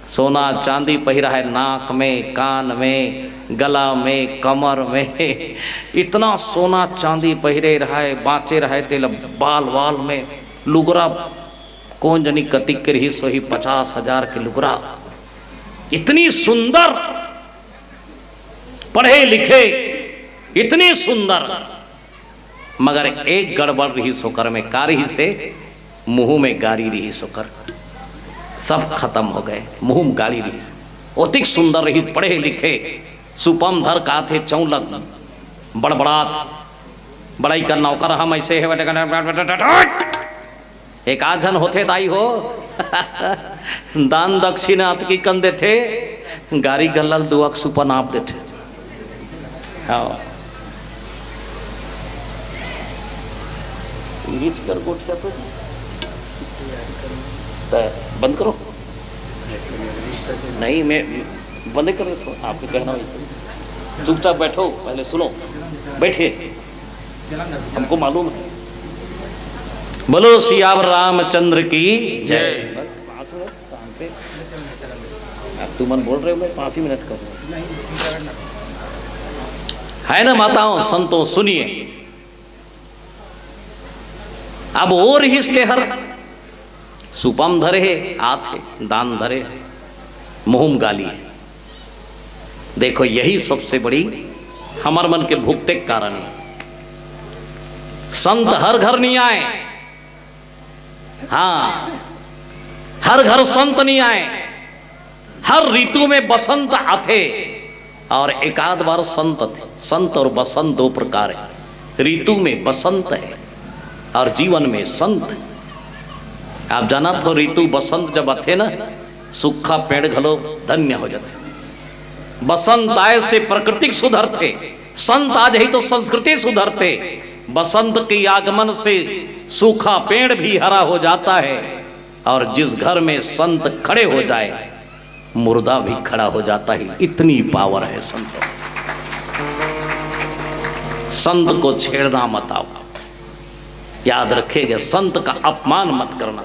सोना चांदी पहिरा है नाक में, कान में, गला में, कमर में, इतना सोना चांदी पहिरे रहा है, बाँचे रहे तेल बाल वाल में, लुगरा कौन जनी कतिक के रही सोही 50,000 के लुगरा, इतनी सुंदर, पढ़े लिखे, इतनी सुंदर, मगर एक गड़बड़ रही सोकर में, का रही से मुंह में गाड़ी रही सोकर, सब खत्म हो गए, मुंह में गाड़ी रही। अतिक सुंदर रही, पढ़े लिखे, सुपम धर का थे चौलक, बड़बड़ात, बड़ाई का नौकर हम ऐसे है एक आजन होते दाई हो दान दक्षिणात की कंदे थे, गाड़ी गल्लल दुआक सुपन आप देते। हाँ रीच कर गोठिया तो बंद करो, नहीं मैं बंद कर रहे थे, आपको कहना वही, चुपचाप बैठो, पहले सुनो, बैठिए, हमको मालूम है। बोलो सियावर रामचंद्र की जय। तू मन बोल रहे हो, मैं 5 ही मिनट करूँ, है ना माताओं संतों सुनिए। अब और हिस्से हर सुपम धरे आथे, दान धरे, मुहुम गाली। देखो यही सबसे बड़ी हमार मन के भुगते कारण है। संत हर घर नहीं आए, हाँ हर घर संत नहीं आए, हर ऋतु में बसंत आते और एकाध बार संत थे। संत और बसंत 2 प्रकार है, ऋतु में बसंत है और जीवन में संत। आप जाना तो ऋतु बसंत जब आते ना, सूखा पेड़ घलो धन्य हो जाते। बसंत आए से प्रकृति सुधरते, संत आज ही तो संस्कृति सुधरते। बसंत के आगमन से सूखा पेड़ भी हरा हो जाता है और जिस घर में संत खड़े हो जाए मुर्दा भी खड़ा हो जाता है। इतनी पावर है संत। संत को छेड़ना मत आओ, याद रखेगा, संत का अपमान मत करना,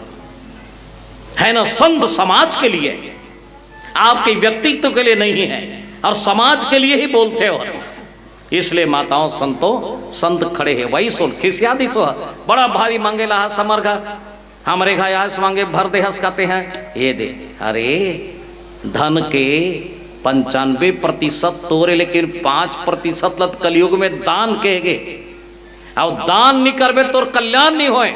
है ना। संत समाज के लिए, आपके व्यक्तित्व के लिए नहीं है और समाज के लिए ही बोलते हो। इसलिए माताओं संतों, संत खड़े हैं, वही सोल खिसियादी सो बड़ा भारी मांगेला समरघा, हमरे घा यहाँ मांगे भर दे हंस कहते हैं ये दे। अरे धन के 95% तोरे, लेकिन 5% लत कलयुग में दान कहेगे, और दान नहीं करबे तोर कल्याण नहीं होए।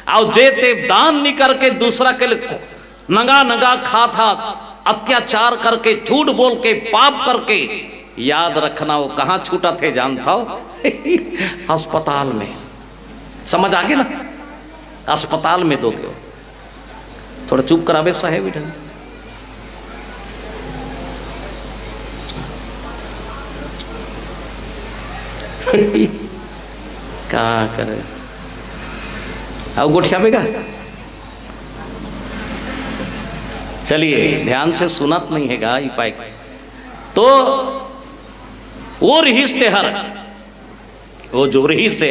और जेते दान नहीं करके दूसरा के नंगा नंगा खाथास, अत्याचार करके, झूठ बोल के, पाप करके, याद रखना वो कहाँ छूटा थे जानता हो अस्पताल में। समझ आगे ना, अस्पताल में दोगे। थोड़ा चुप करावे साहेब बेटा। क्या करे, अब गोठियावेगा। चलिए ध्यान से सुनत नहीं है गा पाई। तो वो रहीस तेहर, वो जो रही से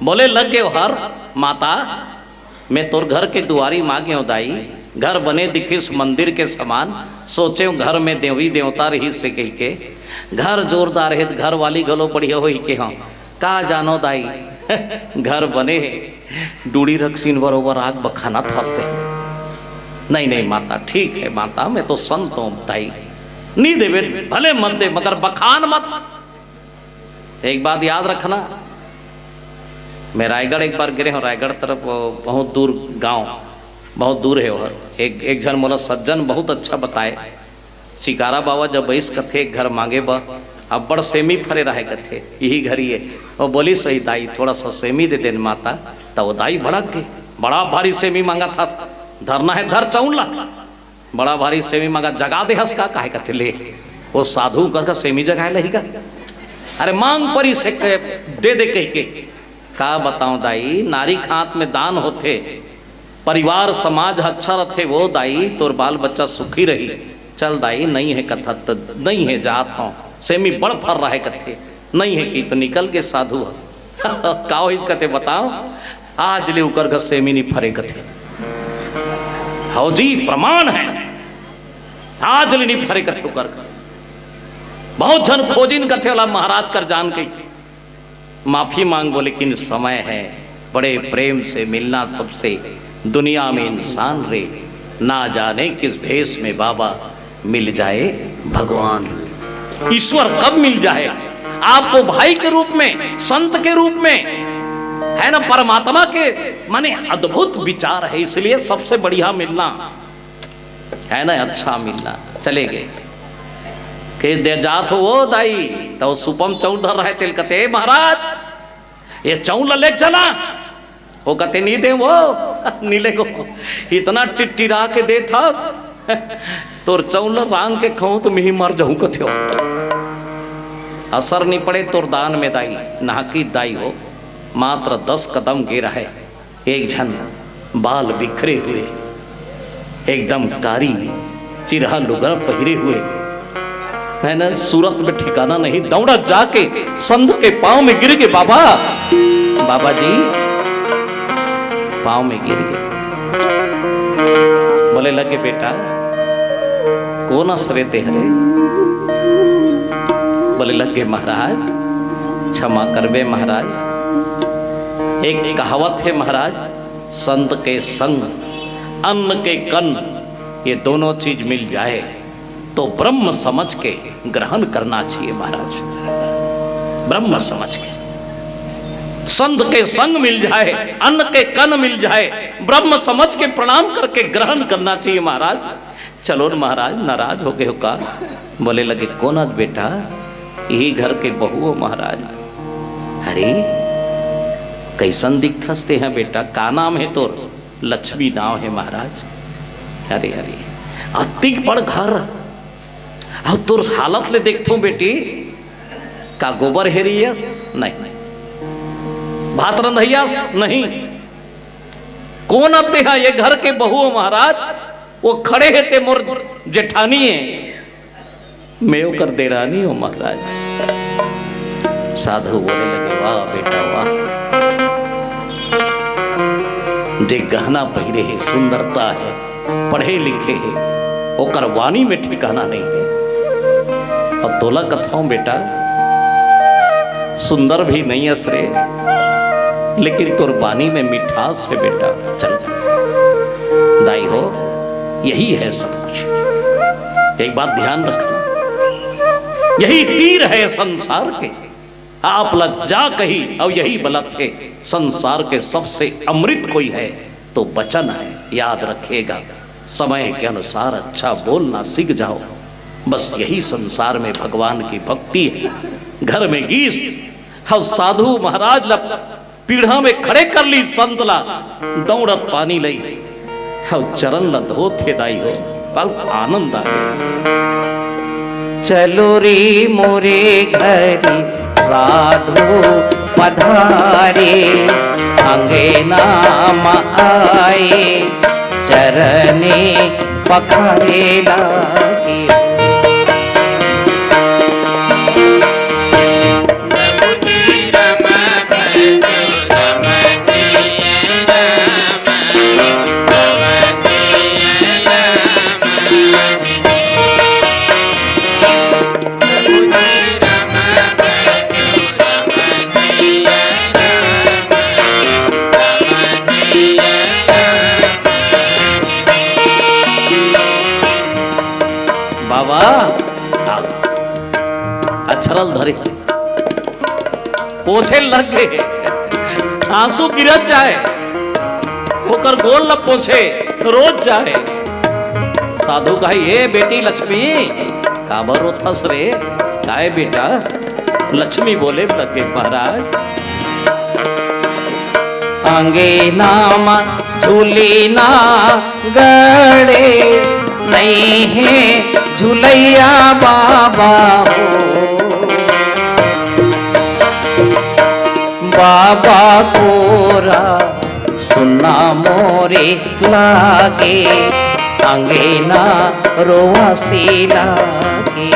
बोले लग गए हर माता, मैं तोर घर के दुआरी मांगे हो दाई, घर बने दिखिस मंदिर के समान, सोचे घर में देवी देवता रही से कही के, घर जोरदार है, घर वाली गलो बढ़िया हो के। हाँ का जानो दाई घर बने डूड़ी रखसीन बरोबर आग बखाना थसते। नहीं नहीं माता, ठीक है माता, मैं तो संत हूं दाई, नहीं देवे भले मत दे, मगर बखान मत। एक बात याद रखना, मैं रायगढ़ एक बार गिरे हूँ, रायगढ़ तरफ बहुत दूर गांव, बहुत दूर है और एक जन मोला सज्जन बहुत अच्छा बताए, शिकारा बाबा जब बैस कथे घर मांगे बा, अब बड़ सेमी फरे रहे कथे, यही घर ही है। वो बोली सही दाई थोड़ा सा सेमी दे देन माता, तब वो दाई भड़क गई, बड़ा भारी सेमी मांगा था, धरना है धर चौला, बड़ा भारी सेमी मांगा, जगा दे हंस का काहे कथे ले, वो साधु कर सेमी जगाए लहीगा। अरे मांग परी से दे दे कह के, का बताऊं दाई, नारी खात में दान होते, परिवार समाज अच्छा रथे, वो दाई तोर बाल बच्चा सुखी रही। चल दाई नहीं है कथा तो नहीं है, जात हूँ सेमी बड़ फर रहा है कथे, नहीं है कि तो निकल के साधु काओ हित कथे बताओ, आज ले उकर घर सेमी नहीं फरे कथे। हाँ जी प्रमाण है। आज लेनी फरे कथे कर बहुत जन खोजिन कथे वाला महाराज कर जान के माफी मांग बोले कि समय है बड़े प्रेम से मिलना सबसे दुनिया में इंसान रे ना जाने किस भेष में बाबा मिल जाए भगवान। ईश्वर कब मिल जाए आपको भाई के रूप में संत के रूप में है ना परमात्मा के माने अद्भुत विचार है इसलिए सबसे बढ़िया मिलना है ना अच्छा मिलना। चले गए के दे जात हो वो दाई तो सुपम चौल धर रहे तेल कते महाराज ये चौल ले चला वो कहते नहीं दे वो नीले को इतना टिटिरा के दे था तोर चौल रांग के खाऊं तो मैं ही मर जाऊं कथो असर नहीं पड़े तोर दान में दाई नाकी दाई हो मात्र 10 कदम गिरा है एक झन बाल बिखरे हुए एकदम कारी चिरहा लुगा पहिरे हुए है ना सूरत में ठिकाना नहीं दौड़ा जाके संत के पांव में गिर गए बाबा जी पांव में गिर गए बोले लगे बेटा कौन असरे तेहरे बोले लगे महाराज क्षमा करबे महाराज एक कहावत है महाराज संत के संग अन्न के कन्न ये दोनों चीज मिल जाए तो ब्रह्म समझ के ग्रहण करना चाहिए महाराज। ब्रह्म समझ के संत के संग मिल जाए अन्न के कन्न मिल जाए ब्रह्म समझ के प्रणाम करके ग्रहण करना चाहिए महाराज। चलो महाराज नाराज हो गए हो का बोले लगे कौन आज बेटा यही घर के बहू हो महाराज। अरे कैसन दिखते हैं बेटा का नाम है तो लक्ष्मी नाम है महाराज। अरे अरे अति बड़ घर अब तोर हालत ले देखता हूं बेटी का गोबर हेरियस नहीं भात रंधैयास नहीं कौन आते हैं ये घर के बहू महाराज। वो खड़े है ते मोर जेठानी है मैं कर देरानी हो महाराज। साधु बोले लगे वाह बेटा वाह जे गहना पहिरे है सुंदरता है पढ़े लिखे है ओकर वाणी में ठिकाना नहीं है। अब तोला कथाऊं बेटा सुंदर भी नहीं असरे लेकिन तोर वाणी में मिठास है बेटा। चल जा दाई हो यही है सब कुछ। एक बात ध्यान रखना यही तीर है संसार के आप लज्जा कही और यही बलत है संसार के सबसे अमृत कोई है तो वचन है। याद रखिएगा समय के अनुसार अच्छा बोलना सीख जाओ बस यही संसार में भगवान की भक्ति है। घर में गीस हम साधु महाराज ला पीढ़ा में खड़े कर ली संत ला दौड़त पानी लई हम चरण ला धोते दाई हो बहुत आनंद आ गया। चलो रे मोरे घरी साधु पधारे अंगे नाम आए चरने पखारे लागे। बाबा अछरल धरे पोछे लग गए आंसू गिरत जाए होकर गोल न पोछे रोज जाए। साधु कहे ये बेटी लक्ष्मी काबर रोथस रे काहे बेटा। लक्ष्मी बोले लगे महाराज अंगे नाम झूली ना गड़े नहीं है झुलैया बाबा हो बाबा कोरा सुना मोरे लागे अंगेना रोवासी लागे।